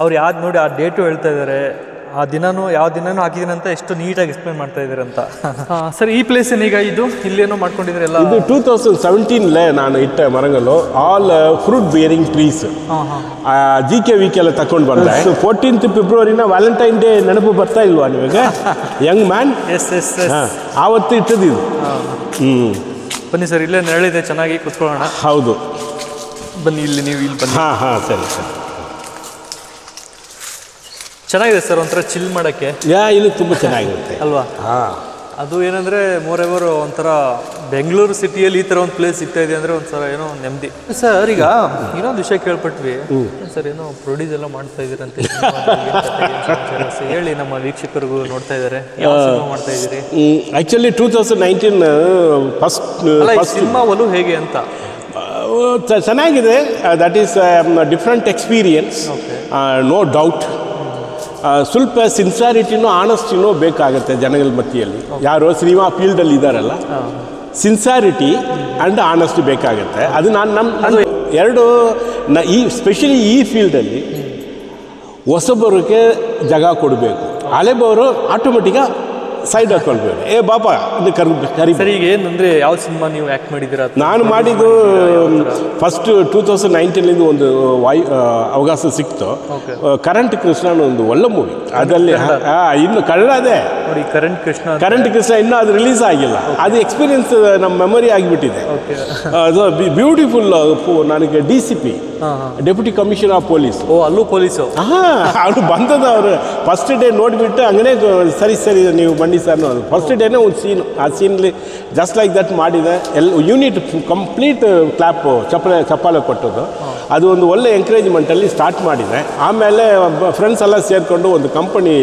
ಅವ್ರು ಯಾವ್ದು ನೋಡಿ ಆ ಡೇಟು ಹೇಳ್ತಾ ಇದ್ದಾರೆ, ಆ ದಿನನೂ ಯಾವ ದಿನನೂ ಹಾಕಿದ್ದೀನಿ ಅಂತ ಎಷ್ಟು ನೀಟಾಗಿ ಎಕ್ಸ್ಪ್ಲೇನ್ ಮಾಡ್ತಾ ಇದ್ದಾರೆ ಅಂತ. ಸರ್, ಈ ಪ್ಲೇಸ್ ಏನೀಗ ಇದು ಇಲ್ಲೇನೋ ಮಾಡ್ಕೊಂಡಿದ್ರೆ ಎಲ್ಲ? ಇದು 2017 ನಾನು ಇಟ್ಟ ಮರಗಳು, all fruit bearing trees. GKVK ಎಲ್ಲ ತಗೊಂಡು ಬಂದೆ. 14th February ವ್ಯಾಲೆಂಟೈನ್ ಡೇ ನೆನಪು ಬರ್ತಾ ಇಲ್ವಾ ನಿಮಗೆ? Young man. ಆವತ್ತು ಇಟ್ಟದ್ದು. ಬನ್ನಿ ಸರ್, ಇಲ್ಲೇ ನೆರಳಿದೆ, ಚೆನ್ನಾಗಿ ಕೂತ್ಕೊಳ್ಳೋಣ. ಹೌದು, ಬನ್ನಿ ಇಲ್ಲಿ, ನೀವು ಇಲ್ಲಿ ಬನ್ನಿ. ಸರಿ. ಚೆನ್ನಾಗಿದೆ ಸರ್, ಒಂಥರ ಚಿಲ್ ಮಾಡೋಕ್ಕೆ. ಇಲ್ಲಿ ತುಂಬ ಚೆನ್ನಾಗಿರುತ್ತೆ ಅಲ್ವಾ? ಅದು ಏನಂದರೆ ಮೋರೆವರ್ ಒಂಥರ ಬೆಂಗಳೂರು ಸಿಟಿಯಲ್ಲಿ ಈ ಥರ ಒಂದು ಪ್ಲೇಸ್ ಸಿಗ್ತಾ ಇದೆ ಅಂದರೆ ಒಂಥರ ಏನೋ ನೆಮ್ಮದಿ. ಸರ್, ಈಗ ಇನ್ನೊಂದು ವಿಷಯ ಕೇಳ್ಪಟ್ವಿ ಸರ್, ಏನೋ ಪ್ರೊಡ್ಯೂಸ್ ಎಲ್ಲ ಮಾಡ್ತಾ ಇದ್ದೀರಂತೆ. ಹೇಳಿ, ನಮ್ಮ ವೀಕ್ಷಕರಿಗೂ ನೋಡ್ತಾ ಇದ್ದಾರೆ, ಯಾವ ಸಿನಿಮಾ ಮಾಡ್ತಾ ಇದ್ದೀರಿ? ಆ್ಯಕ್ಚುಲಿ 2019 ಫಸ್ಟ್ ಸಿನಿಮಾ ಒಲು ಹೇಗೆ ಅಂತ ಚೆನ್ನಾಗಿದೆ. That is different experience, no doubt. ಸ್ವಲ್ಪ ಸಿನ್ಸಾರಿಟಿನೂ ಆನೆಸ್ಟಿನೂ ಬೇಕಾಗುತ್ತೆ ಜನಗಳ ಮಧ್ಯೆಯಲ್ಲಿ. ಯಾರೋ ಸಿನಿಮಾ ಫೀಲ್ಡಲ್ಲಿ ಇದ್ದಾರಲ್ಲ, ಸಿನ್ಸಾರಿಟಿ ಆ್ಯಂಡ್ ಆನೆಸ್ಟಿ ಬೇಕಾಗುತ್ತೆ. ಅದು ನಮ್ಮ ಎರಡು ಸ್ಪೆಷಲಿ ಈ ಫೀಲ್ಡಲ್ಲಿ ಹೊಸಬರಿಗೆ ಜಾಗ ಕೊಡಬೇಕು. ಹಳೆಬವರು ಆಟೋಮೆಟಿಕ್ಕಾಗಿ ಸೈಡ್ ಹಾಕೊಳ್ಬೇಕು. ಬಾಪಾ ಕರಿ. ಸರಿ, ಈಗ ಏನಂದರೆ ಯಾವ ಸಿನಿಮಾ ನೀವು ಆ್ಯಕ್ಟ್ ಮಾಡಿದ್ದೀರಾ? ನಾನು ಮಾಡಿದ್ದು ಫಸ್ಟ್ 2019 ಒಂದು ಅವಕಾಶ ಸಿಕ್ತು. ಕರೆಂಟ್ ಕೃಷ್ಣನ ಒಂದು ಒಳ್ಳೆ ಮೂವಿ. ಅದರಲ್ಲಿ ಇನ್ನು ಕನ್ನಡ ಅದೇ ನೋಡಿ ಕರೆಂಟ್ ಕೃಷ್ಣ ಇನ್ನೂ ಅದು ರಿಲೀಸ್ ಆಗಿಲ್ಲ. ಅದು ಎಕ್ಸ್ಪೀರಿಯನ್ಸ್ ನಮ್ಮ ಮೆಮೊರಿ ಆಗಿಬಿಟ್ಟಿದೆ. ಅದು ಬ್ಯೂಟಿಫುಲ್. ನನಗೆ DCP, deputy commissioner of police. ಅಲ್ಲೂ ಪೊಲೀಸು. ಅವ್ರು ಬಂದದ ಅವರು ಫಸ್ಟ್ ಡೇ ನೋಡಿಬಿಟ್ಟು ಹಂಗನೇ ಸರಿ ನೀವು ಬನ್ನಿ ಸರ್ ಅನ್ನೋದು. ಫಸ್ಟ್ ಡೇನೇ ಒಂದು ಸೀನ್, ಆ ಸೀನ್ಲಿ ಜಸ್ಟ್ ಲೈಕ್ ದಟ್ ಮಾಡಿದೆ. ಯೂನಿಟ್ ಕಂಪ್ಲೀಟ್ ಕ್ಲಾಪ್ ಚಪ್ಪಾಳೆ ಕೊಟ್ಟದ್ದು. ಅದು ಒಂದು ಒಳ್ಳೆ ಎಂಕರೇಜ್ಮೆಂಟಲ್ಲಿ ಸ್ಟಾರ್ಟ್ ಮಾಡಿದೆ. ಆಮೇಲೆ ಫ್ರೆಂಡ್ಸ್ ಎಲ್ಲ ಸೇರಿಕೊಂಡು ಒಂದು ಕಂಪನಿ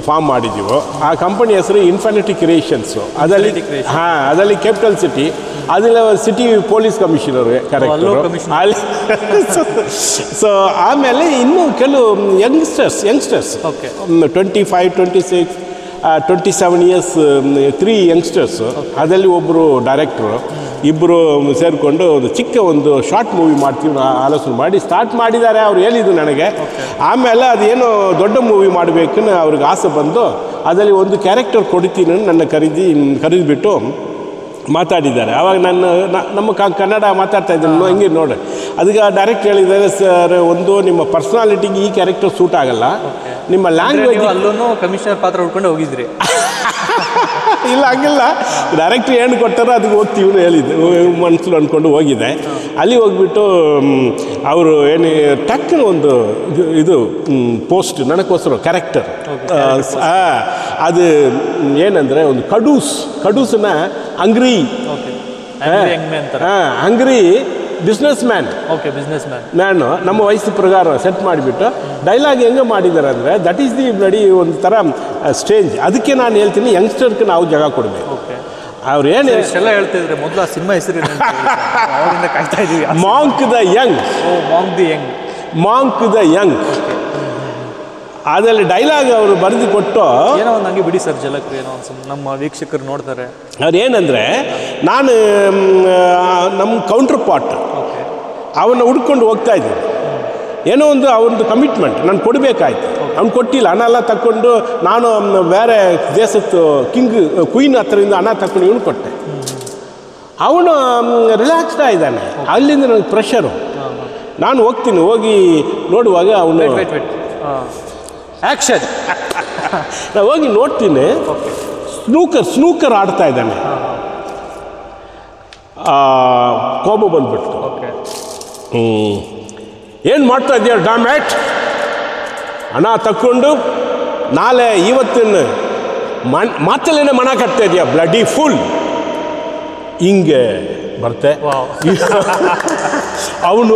ಫಾರ್ಮ್ ಮಾಡಿದ್ದೀವಿ. ಆ ಕಂಪನಿ ಹೆಸರು ಇನ್ಫಿನಿಟಿ ಕ್ರಿಯೇಷನ್ಸು. ಅದರಲ್ಲಿ ಕ್ಯಾಪಿಟಲ್ ಸಿಟಿ, ಅದೆಲ್ಲ ಸಿಟಿ ಪೊಲೀಸ್ ಕಮಿಷನರ್ ಕರೆಕ್ಟರು ಅಲ್ಲಿ. ಸೊ ಆಮೇಲೆ ಇನ್ನೂ ಕೆಲವು ಯಂಗ್ಸ್ಟರ್ಸ್ 25, 26, 27 ಇಯರ್ಸ್ 3 ಯಂಗ್ಸ್ಟರ್ಸು. ಅದರಲ್ಲಿ ಒಬ್ಬರು ಡೈರೆಕ್ಟ್ರು, ಇಬ್ಬರು ಸೇರಿಕೊಂಡು ಒಂದು ಶಾರ್ಟ್ ಮೂವಿ ಮಾಡ್ತೀವಿ ಆಲೋಚನೆ ಮಾಡಿ ಸ್ಟಾರ್ಟ್ ಮಾಡಿದ್ದಾರೆ. ಅವ್ರು ಹೇಳಿದ್ದು ನನಗೆ. ಆಮೇಲೆ ಅದೇನೋ ದೊಡ್ಡ ಮೂವಿ ಮಾಡಬೇಕನ್ನ ಅವ್ರಿಗೆ ಆಸೆ ಬಂದು ಅದರಲ್ಲಿ ಒಂದು ಕ್ಯಾರೆಕ್ಟರ್ ಕೊಡ್ತೀನಿ ನನ್ನ ಕರೆದುಬಿಟ್ಟು ಮಾತಾಡಿದ್ದಾರೆ. ಆವಾಗ ನಮ್ಮ ಕನ್ನಡ ಮಾತಾಡ್ತಾ ಇದ್ದೀನಿ, ಹಿಂಗೆ ನೋಡಿ. ಅದಕ್ಕೆ ಡೈರೆಕ್ಟ್ ಹೇಳಿದ್ದಾರೆ, ಸರ್ ನಿಮ್ಮ ಪರ್ಸ್ನಾಲಿಟಿಗೆ ಈ ಕ್ಯಾರೆಕ್ಟರ್ ಸೂಟ್ ಆಗಲ್ಲ, ನಿಮ್ಮ ಲ್ಯಾಂಗ್ವೇಜ್. ಅಲ್ಲೂ ಕಮಿಷನರ್ ಪಾತ್ರ ಉಳ್ಕೊಂಡು ಹೋಗಿದ್ರಿ? ಇಲ್ಲ, ಹಂಗಿಲ್ಲ. ಡೈರೆಕ್ಟ್ರ್ ಏನು ಕೊಟ್ಟಾರೋ ಅದಕ್ಕೆ ಹೋಗ್ತೀವಿ ಹೇಳಿದ್ದು ಮನಸ್ಸಲ್ಲಿ ಅಂದ್ಕೊಂಡು ಹೋಗಿದೆ. ಅಲ್ಲಿ ಹೋಗ್ಬಿಟ್ಟು ಅವರು ಏನು ಟಕ್ಕಿನ ಒಂದು ಇದು ಪೋಸ್ಟ್ ನನಗೋಸ್ಕರ ಕ್ಯಾರೆಕ್ಟರ್. ಅದು ಏನಂದರೆ ಒಂದು ಕಡೂಸನ್ನ ಅಂಗ್ರಿ ಬಿಸ್ನೆಸ್ ಮ್ಯಾನು ನಮ್ಮ ವಯಸ್ಸು ಪ್ರಕಾರ ಸೆಟ್ ಮಾಡಿಬಿಟ್ಟು ಡೈಲಾಗ್ ಹೆಂಗೆ ಮಾಡಿದ್ದಾರೆ ಅಂದರೆ ದಟ್ ಈಸ್ ದಿ ಬ್ಲಡಿ ಒಂದು ಥರ ಸ್ಟೇಜ್. ಅದಕ್ಕೆ ನಾನು ಹೇಳ್ತೀನಿ ಯಂಗ್ಸ್ಟರ್ಗೆ ನಾವು ಜಾಗ ಕೊಡಬೇಕು. ಅವ್ರು ಏನು ಎಲ್ಲ ಹೇಳ್ತಿದ್ರೆ ಮೊದಲು ಆ ಸಿನಿಮಾ ಹೆಸರು ಕಾಯ್ತಾ ಇದ್ದೀವಿ. ಮಾಂಕ್ ದ ಯಂಗ್ ಅದರಲ್ಲಿ ಡೈಲಾಗ್ ಅವರು ಬರೆದು ಕೊಟ್ಟು ಏನೋ ಒಂದು ಹಂಗೆ ಬಿಡಿ ಸರ್, ಜಲಕ್ರಿ ಏನೋ ನಮ್ಮ ವೀಕ್ಷಕರು ನೋಡ್ತಾರೆ. ಅವ್ರು ಏನಂದರೆ, ನಾನು ನಮ್ಮ ಕೌಂಟರ್ ಪಾರ್ಟ್ ಅವನ್ನ ಹುಡ್ಕೊಂಡು ಹೋಗ್ತಾ ಇದ್ದೀನಿ. ಏನೋ ಒಂದು ಅವನದು ಕಮಿಟ್ಮೆಂಟ್ ನಾನು ಕೊಡಬೇಕಾಯ್ತು. ಅವ್ನು ಕೊಟ್ಟಿಲ್ಲ. ಹಣ ಎಲ್ಲ ತಕ್ಕೊಂಡು ನಾನು ಬೇರೆ ದೇಶದ್ದು ಕ್ವೀನ್ ಹತ್ರದಿಂದ ಹಣ ತಗೊಂಡು ಇವನು ಕೊಟ್ಟೆ. ಅವನು ರಿಲ್ಯಾಕ್ಸ್ಡ್ ಆಗಿದ್ದಾನೆ. ಅಲ್ಲಿಂದ ನನಗೆ ಪ್ರೆಷರು. ನಾನು ಹೋಗಿ ನೋಡುವಾಗ ಅವನು ಆ್ಯಕ್ಷನ್ ನಾನು ಹೋಗಿ ನೋಡ್ತೀನಿ, ಸ್ನೂಕರ್ ಆಡ್ತಾ ಇದ್ದಾನೆ. ಕೋಪ ಬಂದ್ಬಿಟ್ಟು, ಏನು ಮಾಡ್ತಾ ಇದೆಯಾ ಡಾಮ್ಯಾಟ್, ಹಣ ತಕ್ಕೊಂಡು ನಾಳೆ ಇವತ್ತಿನ ಮಾತಲ್ಲೇನೆ ಮನ ಕಟ್ತಾ ಇದೆಯಾ ಬ್ಲಡಿ ಫುಲ್, ಹಿಂಗೆ ಬರ್ತೆ. ಅವನು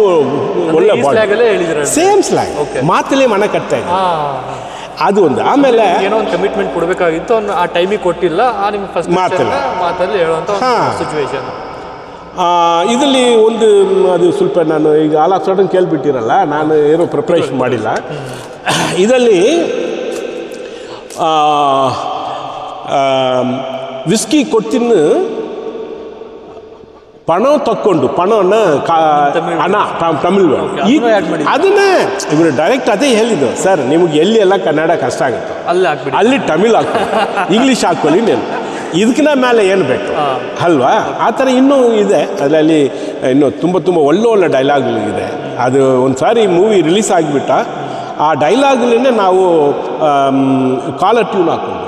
ಒಳ್ಳೆ ಸೇಮ್ ಸ್ಲ್ಯಾಂಗ್, ಮಾತಲ್ಲೇ ಮನ ಕಟ್ತಾ ಇದ್ದ. ಅದು ಒಂದು. ಆಮೇಲೆ ಏನೋ ಒಂದು ಕಮಿಟ್ಮೆಂಟ್ ಕೊಡಬೇಕಾಗಿತ್ತು, ಅವ್ನು ಆ ಟೈಮಿಗೆ ಕೊಟ್ಟಿಲ್ಲ. ನಿಮ್ಗೆ ಫಸ್ಟ್ ಮಾತಲ್ಲಿ ಹೇಳುವಂಥ ಸಿಚುವೇಶನ್. ಇದರಲ್ಲಿ ಒಂದು ಅದು ಸ್ವಲ್ಪ ನಾನು ಈಗ ಆಲ್ ಆಫ್ ಸಡನ್ ಕೇಳಿಬಿಟ್ಟಿರಲ್ಲ, ನಾನು ಏನೋ ಪ್ರಿಪ್ರೇಷನ್ ಮಾಡಿಲ್ಲ. ಇದರಲ್ಲಿ ವಿಸ್ಕಿ ಕೊಡ್ತೀನಿ, ಪಣ ತಕ್ಕೊಂಡು ಪಣನ ತಮಿಳ್ ಅದನ್ನೇ ಇವರು ಡೈರೆಕ್ಟ್ ಅದೇ ಹೇಳಿದ್ದು, ಸರ್ ನಿಮಗೆ ಎಲ್ಲಿ ಎಲ್ಲ ಕನ್ನಡ ಕಷ್ಟ ಆಗುತ್ತೆ ಅಲ್ಲಿ ತಮಿಳ್ ಹಾಕಿ ಇಂಗ್ಲೀಷ್ ಹಾಕೊಳ್ಳಿ, ನೀನು ಇದಕ್ಕಿಂತ ಮೇಲೆ ಏನು ಬೇಕು ಅಲ್ವಾ. ಆ ಥರ ಇನ್ನೂ ಇದೆ. ಅದರಲ್ಲಿ ಇನ್ನೂ ತುಂಬ ಒಳ್ಳೆ ಡೈಲಾಗ್ಗಳಿದೆ. ಅದು ಒಂದು ಸಾರಿ ಮೂವಿ ರಿಲೀಸ್ ಆಗಿಬಿಟ್ಟ, ಆ ಡೈಲಾಗ್ಲೇ ನಾವು ಕಾಲರ್ ಟ್ಯೂನ್ ಹಾಕ್ಕೊಂಡು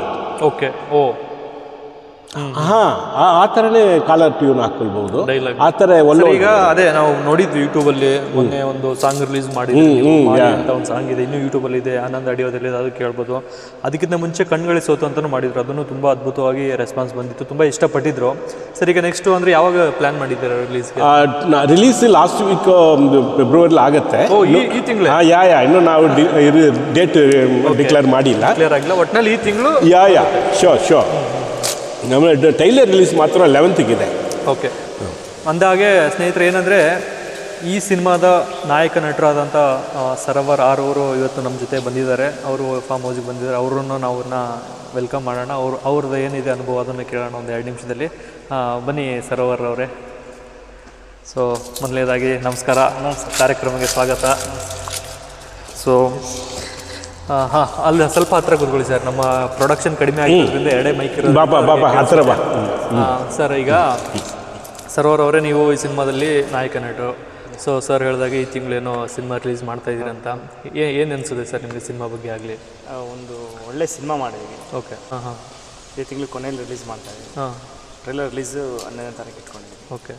ಆ ಥರನೇ ಕಾಲರ್ ಟ್ಯೂನ್ ಹಾಕೊಳ್ಬಹುದು. ಆ ಥರ ಒಳ್ಳೆ ಈಗ ಅದೇ ನಾವು ನೋಡಿದ್ವಿ ಯೂಟ್ಯೂಬಲ್ಲಿ ಮೊನ್ನೆ ಒಂದು ಸಾಂಗ್ ರಿಲೀಸ್ ಮಾಡಿದ್ವಿ ಅಂತ ಒಂದು ಸಾಂಗ್ ಇದೆ, ಇನ್ನೂ ಯೂಟ್ಯೂಬಲ್ಲಿ ಇದೆ, ಆನಂದ್ ಆಡಿಯೋದಲ್ಲಿ ಅದು ಕೇಳ್ಬೋದು. ಅದಕ್ಕಿಂತ ಮುಂಚೆ ಕಣ್ಗಳಿಗೆ ಸೋತು ಅಂತಲೂ ಮಾಡಿದ್ರು, ಅದನ್ನು ತುಂಬ ಅದ್ಭುತವಾಗಿ ರೆಸ್ಪಾನ್ಸ್ ಬಂದಿತ್ತು, ತುಂಬ ಇಷ್ಟಪಟ್ಟಿದ್ರು. ಸರ್ ಈಗ ನೆಕ್ಸ್ಟು ಅಂದರೆ ಯಾವಾಗ ಪ್ಲ್ಯಾನ್ ಮಾಡಿದ್ದೀರಾ ರಿಲೀಸ್ಗೆ? ರಿಲೀಸ್ ಲಾಸ್ಟ್ ವೀಕ್ ಫೆಬ್ರವರಿಲಿ ಆಗುತ್ತೆ. ಈ ತಿಂಗಳು ಇನ್ನು ನಾವು ಡೇಟ್ ಡಿಕ್ಲೇರ್ ಮಾಡಿಲ್ಲ, ಕ್ಲಿಯರ್ ಆಗಿಲ್ಲ. ಒಟ್ಟಿನಲ್ಲಿ ಈ ತಿಂಗಳು ಶೋರ್ ನಮ್ಮ ಟೈಲರ್ ರಿಲೀಸ್ ಮಾತ್ರ 11th ಇದೆ. ಓಕೆ. ಅಂದಾಗೆ ಸ್ನೇಹಿತರೆ ಏನಂದರೆ, ಈ ಸಿನಿಮಾದ ನಾಯಕ ನಟರಾದಂಥ ಸರವರ್ ಆರ್ ಅವರು ಇವತ್ತು ನಮ್ಮ ಜೊತೆ ಬಂದಿದ್ದಾರೆ. ಅವರು ಫಾರ್ಮ್ ಹೌಸಿಗೆ ಬಂದಿದ್ದಾರೆ. ಅವರನ್ನು ನಾವು ವೆಲ್ಕಮ್ ಮಾಡೋಣ. ಅವ್ರದ್ದು ಏನಿದೆ ಅನುಭವ ಅದನ್ನು ಕೇಳೋಣ ಒಂದು 2 ನಿಮಿಷದಲ್ಲಿ. ಬನ್ನಿ ಸರೋವರ್ ಅವರೇ. ಸೊ ಮೊದಲನೇದಾಗಿ ನಮಸ್ಕಾರ, ಕಾರ್ಯಕ್ರಮಕ್ಕೆ ಸ್ವಾಗತ. ಸೊ ಅಲ್ಲಿ ಸ್ವಲ್ಪ ಹತ್ರ ಕೂತ್ಕೊಳ್ಳಿ ಸರ್, ನಮ್ಮ ಪ್ರೊಡಕ್ಷನ್ ಕಡಿಮೆ ಆಗಿರೋದ್ರಿಂದ ಎರಡೇ ಮೈಕ್ ಹತ್ರ ಬಾ. ಸರ್ ಈಗ ಸರೋವರ್ ಅವರೇ, ನೀವು ಈ ಸಿನಿಮಾದಲ್ಲಿ ನಾಯಕ ನಟರು. ಸೊ ಸರ್ ಹೇಳಿದಾಗ ಈ ತಿಂಗಳೇನೋ ಸಿನಿಮಾ ರಿಲೀಸ್ ಮಾಡ್ತಾ ಇದ್ದೀರಿ ಅಂತ, ಏನು ಅನಿಸುತ್ತೆ ಸರ್ ನಿಮಗೆ ಸಿನಿಮಾ ಬಗ್ಗೆ ಆಗಲಿ? ಒಂದು ಒಳ್ಳೆ ಸಿನಿಮಾ ಮಾಡಿದ್ವಿ. ಓಕೆ. ಈ ತಿಂಗಳು ಕೊನೆಯಲ್ಲಿ ರಿಲೀಸ್ ಮಾಡ್ತಾ ಇದ್ದೀವಿ. ಹಾಂ, ಟ್ರೈಲರ್ ರಿಲೀಸು 11ನೇ ತಾರೀಕು ಇಟ್ಕೊಂಡಿದ್ದೀವಿ. ಓಕೆ.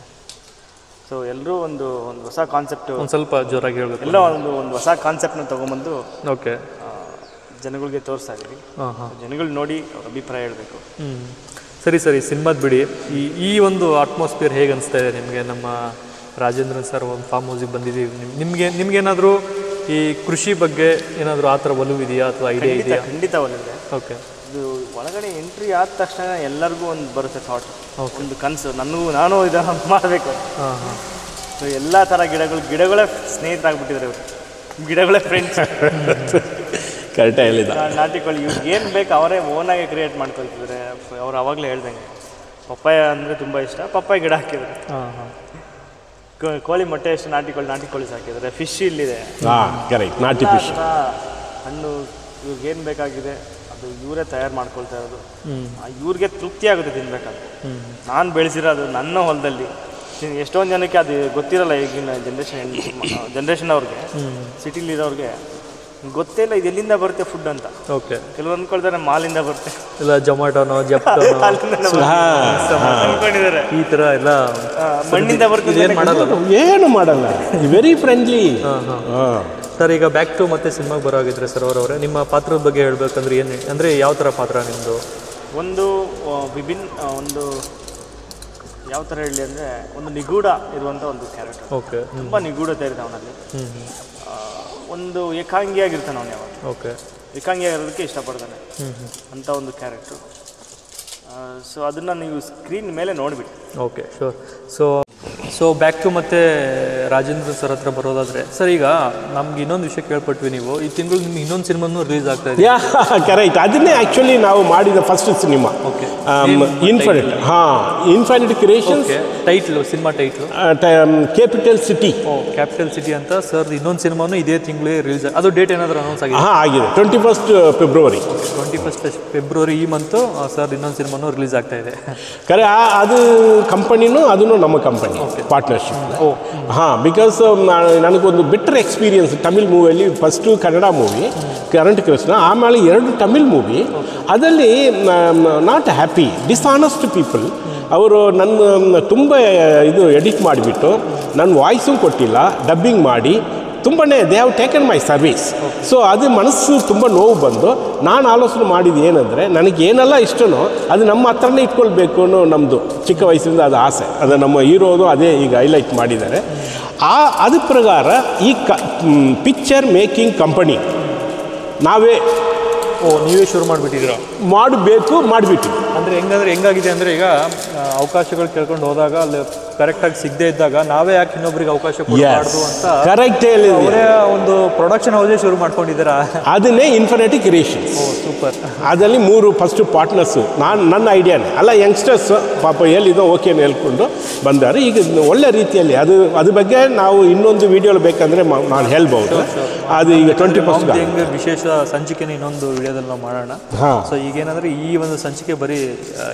ಸೊ ಎಲ್ಲರೂ ಒಂದು ಹೊಸ ಕಾನ್ಸೆಪ್ಟು, ಒಂದು ಸ್ವಲ್ಪ ಜೋರಾಗಿ ಹೇಳಬೇಕು. ಎಲ್ಲ ಒಂದು ಹೊಸ ಕಾನ್ಸೆಪ್ಟನ್ನ ತೊಗೊಂಬಂದು ಓಕೆ ಜನಗಳಿಗೆ ತೋರಿಸ್ತಾ ಇದ್ದೀವಿ. ಹಾಂ ಹಾಂ, ಜನಗಳು ನೋಡಿ ಅವ್ರ ಅಭಿಪ್ರಾಯ ಹೇಳಬೇಕು. ಸರಿ ಸರಿ, ಸಿನಿಮಾದ ಬಿಡಿ, ಈ ಒಂದು ಅಟ್ಮಾಸ್ಫಿಯರ್ ಹೇಗೆ ಅನಿಸ್ತಾ ಇದೆ ನಿಮಗೆ? ನಮ್ಮ ರಾಜೇಂದ್ರನ್ ಸರ್ ಒಂದು ಫಾರ್ಮ್ ಹೌಸಿಗೆ ಬಂದಿದ್ದೀವಿ. ನಿಮಗೇನಾದರೂ ಈ ಕೃಷಿ ಬಗ್ಗೆ ಏನಾದರೂ ಆ ಥರ ಒಲವಿದೆಯಾ ಅಥವಾ ಐಡಿಯಾ ಇದೆಯಾ? ಖಂಡಿತ ಒಳ್ಳೆಯದೆ. ಓಕೆ. ಇದು ಒಳಗಡೆ ಎಂಟ್ರಿ ಆದ ತಕ್ಷಣ ಎಲ್ಲರಿಗೂ ಒಂದು ಬರುತ್ತೆ ಥಾಟ್, ಒಂದು ಕನಸು, ನಾನು ಇದನ್ನು ಮಾಡಬೇಕು. ಹಾಂ ಹಾಂ. ಸೊ ಎಲ್ಲ ಥರ ಗಿಡಗಳೇ ಸ್ನೇಹಿತರಾಗ್ಬಿಟ್ಟಿದ್ದಾರೆ ಇವರು, ಗಿಡಗಳೇ ಫ್ರೆಂಡ್ಸ್. ಕರೆಕ್ಟಾಗಿ ಹೇಳಿದ. ನಾಟಿಕೊಳ್ಳಿ ಇವ್ರಿಗೆ ಏನು ಬೇಕು ಅವರೇ ಓನಾಗಿ ಕ್ರಿಯೇಟ್ ಮಾಡ್ಕೊಳ್ತಿದ್ದಾರೆ. ಅವ್ರು ಅವಾಗಲೇ ಹೇಳ್ದಂಗೆ ಪಪ್ಪಾಯ ಅಂದರೆ ತುಂಬ ಇಷ್ಟ, ಪಪ್ಪಾಯ ಗಿಡ ಹಾಕಿದ್ದಾರೆ. ಹಾಂ ಹಾಂ. ಕೋಳಿ ಮೊಟ್ಟೆ ಎಷ್ಟು ನಾಟಿಕೊಳ್ಳಿ ಸಾಕಿದ್ದಾರೆ. ಫಿಶ್ ಇಲ್ಲಿದೆ. ಹಾಂ, ಕರೆಕ್ಟ್, ನಾಟಿ ಫಿಶ್. ಹಣ್ಣು ಇವ್ರಿಗೇನು ಬೇಕಾಗಿದೆ ಅದು ಇವರೇ ತಯಾರು ಮಾಡ್ಕೊಳ್ತಾ ಇರೋದು. ಇವ್ರಿಗೆ ತೃಪ್ತಿ ಆಗುತ್ತೆ ತಿನ್ಬೇಕಾದ್ರೆ. ನಾನು ಬೆಳೆಸಿರೋದು ನನ್ನ ಹೊಲದಲ್ಲಿ. ಎಷ್ಟೊಂದು ಜನಕ್ಕೆ ಅದು ಗೊತ್ತಿರಲ್ಲ, ಈಗಿನ ಜನ್ರೇಷನ್ ಅವ್ರಿಗೆ, ಸಿಟಿಲಿರೋರಿಗೆ ಗೊತ್ತೇ ಇಲ್ಲ ಇದು ಎಲ್ಲಿಂದ ಬರುತ್ತೆ ಫುಡ್ ಅಂತ. ಓಕೆ. ಕೆಲವರು ಅಂದ್ಕೊಳ್ತಾರೆ ಮಾಲಿಂದ ಬರುತ್ತೆ, ಇಲ್ಲ ಜೊಮ್ಯಾಟೋನೋ ಜೆಪ್ಟೋನೋ ಅಂದ್ಕೊಂಡಿದ್ದಾರೆ. ಈ ಥರ ಎಲ್ಲ ಮಣ್ಣಿಂದ ಬರುತ್ತೆ. ಏನು ಮಾಡಲ್ಲ, ಏನು ಮಾಡಲ್ಲ, ವೆರಿ ಫ್ರೆಂಡ್ಲಿ. ಸರ್ ಈಗ ಬ್ಯಾಕ್ ಟು ಮತ್ತೆ ಸಿನಿಮಾಗೆ ಬರೋಗಿದ್ರೆ ಸರ್ ಅವರವರೇ, ನಿಮ್ಮ ಪಾತ್ರದ ಬಗ್ಗೆ ಹೇಳ್ಬೇಕಂದ್ರೆ ಏನು, ಅಂದರೆ ಯಾವ ಥರ ಪಾತ್ರ ನಿಮ್ಮದು? ಒಂದು ಒಂದು ಯಾವ ಥರ ಹೇಳಿ ಅಂದರೆ ಒಂದು ನಿಗೂಢ ಇರುವಂಥ ಒಂದು ಕ್ಯಾರೆಕ್ಟರ್. ಓಕೆ. ತುಂಬ ನಿಗೂಢತೆ ಇರುತ್ತೆ ಅವನಲ್ಲಿ. ಒಂದು ಏಕಾಂಗಿಯಾಗಿರ್ತಾನೆ ಅವನು ಯಾವಾಗ. ಓಕೆ. ಏಕಾಂಗಿಯಾಗಿರೋದಕ್ಕೆ ಇಷ್ಟಪಡ್ತಾನೆ ಅಂತ ಒಂದು ಕ್ಯಾರೆಕ್ಟ್ರು. ಸೊ ಅದನ್ನು ನೀವು ಸ್ಕ್ರೀನ್ ಮೇಲೆ ನೋಡಿಬಿಡಿ. Okay, sure. So back to ಮತ್ತೆ ರಾಜೇಂದ್ರ ಸರ್ ಹತ್ರ ಬರೋದಾದರೆ ಸರ್, ಈಗ ನಮ್ಗೆ ಇನ್ನೊಂದು ವಿಷಯ ಕೇಳ್ಪಟ್ವಿ, ನೀವು ಈ ತಿಂಗಳು ನಿಮ್ಗೆ ಇನ್ನೊಂದು ಸಿನಿಮಾನು ರಿಲೀಸ್ ಆಗ್ತಾ ಇದೆ. ಕರೆಕ್ಟ್, ಅದನ್ನೇ ಆ್ಯಕ್ಚುಲಿ ನಾವು ಮಾಡಿದ ಫಸ್ಟ್ ಸಿನಿಮಾ ಇನ್ಫಿನಿಟ್. ಹಾಂ, Infinite Creations. Title, cinema title capital city. Capital city ಅಂತ ಸರ್. ಇನ್ನೊಂದು ಸಿನಿಮಾನು ಇದೇ ತಿಂಗಳೇ ರಿಲೀಸ್, ಅದು ಡೇಟ್ ಏನಾದರೂ ಅನೌನ್ಸ್ ಆಗಿದೆ? ಹಾಂ, ಆಗಿದೆ. 21 ಫೆಬ್ರವರಿ. 21 ಫೆಬ್ರವರಿ ಈ ಮಂತು ಸರ್ ಇನ್ನೊಂದು ಸಿನಿಮಾನು ರಿಲೀಸ್ ಆಗ್ತಾ ಇದೆ. ಅದು ಕಂಪನಿನೂ ಅದನ್ನು ನಮ್ಮ ಕಂಪನಿ ಪಾರ್ಟ್ನರ್ಶಿಪ್. ಹಾಂ, ಬಿಕಾಸ್ ನನಗೊಂದು ಬೆಟರ್ ಎಕ್ಸ್ಪೀರಿಯನ್ಸ್ ತಮಿಳ್ ಮೂವಿಯಲ್ಲಿ. First Kannada movie current Krishna, ಆಮೇಲೆ 2 ತಮಿಳ್ ಮೂವಿ. ಅದರಲ್ಲಿ ನಾಟ್ ಹ್ಯಾಪಿ, ಡಿಸ್ಆನೆಸ್ಟ್ ಪೀಪಲ್. ಅವರು ನನ್ನ ತುಂಬ ಇದು ಎಡಿಟ್ ಮಾಡಿಬಿಟ್ಟು ನನ್ನ ವಾಯ್ಸು ಕೊಟ್ಟಿಲ್ಲ, ಡಬ್ಬಿಂಗ್ ಮಾಡಿ ತುಂಬಾ they have taken my service. So ಅದು ಮನಸ್ಸು ತುಂಬ ನೋವು ಬಂದು ನಾನು ಆಲೋಚನೆ ಮಾಡಿದ್ದು ಏನಂದರೆ, ನನಗೇನೆಲ್ಲ ಇಷ್ಟನೋ ಅದು ನಮ್ಮ ಹತ್ರನೇ ಇಟ್ಕೊಳ್ಬೇಕು ಅನ್ನೋ ನಮ್ಮದು ಚಿಕ್ಕ ವಯಸ್ಸಿಂದ ಅದು ಆಸೆ. ಅದು ನಮ್ಮ ಹೀರೋದು ಅದೇ ಈಗ ಹೈಲೈಟ್ ಮಾಡಿದ್ದಾರೆ. ಅದ್ರ ಪ್ರಕಾರ ಈ ಪಿಕ್ಚರ್ ಮೇಕಿಂಗ್ ಕಂಪನಿ ನಾವೇ ನೀವೇ ಶುರು ಮಾಡಿಬಿಟ್ಟಿದ್ದೀರಾ? ಮಾಡಿಬಿಟ್ಟು ಅಂದರೆ ಹೆಂಗಾಗಿದೆ ಅಂದರೆ, ಈಗ ಅವಕಾಶಗಳು ಕೇಳ್ಕೊಂಡು ಹೋದಾಗ ಅಲ್ಲಿ ಕರೆಕ್ಟಾಗಿ ಸಿಗದೇ ಇದ್ದಾಗ ನಾವೇ ಯಾಕೆ ಇನ್ನೊಬ್ರಿಗೆ ಅವಕಾಶ ಕೊಡಬಾರ್ದು ಅಂತ ಕರೆಕ್ಟ್ ಹೇಳಿ ಅವರೇ ಒಂದು ಪ್ರೊಡಕ್ಷನ್ ಹೌಸೇ ಶುರು ಮಾಡ್ಕೊಂಡಿದ್ದೀರಾ. ಅದನ್ನೇ ಇನ್ಫಿನಿಟಿ ಕ್ರಿಯೇಷನ್ಸ್. ಸೂಪರ್. ಅದರಲ್ಲಿ 3 ಫಸ್ಟು ಪಾರ್ಟ್ನರ್ಸು ನನ್ನ ಐಡಿಯಾನೇ ಅಲ್ಲ, ಯಂಗ್ಸ್ಟರ್ಸ್ ಪಾಪ ಎಲ್ಲಿದೋ ಓಕೆ ಹೇಳ್ಕೊಂಡು ಬಂದಾರೆ. ಈಗ ಒಳ್ಳೆ ರೀತಿಯಲ್ಲಿ ಅದ್ರ ಬಗ್ಗೆ ನಾವು ಇನ್ನೊಂದು ವಿಡಿಯೋ ಬೇಕಂದರೆ ನಾನು ಹೇಳ್ಬೋದು. ಅದು ಈಗ 21 ಹೆಂಗೆ ವಿಶೇಷ ಸಂಚಿಕೆನ ಇನ್ನೊಂದು ವಿಡಿಯೋದಲ್ಲಿ ನಾವು ಮಾಡೋಣ. ಸೊ ಈಗೇನಂದರೆ ಈ ಒಂದು ಸಂಚಿಕೆ ಬರೀ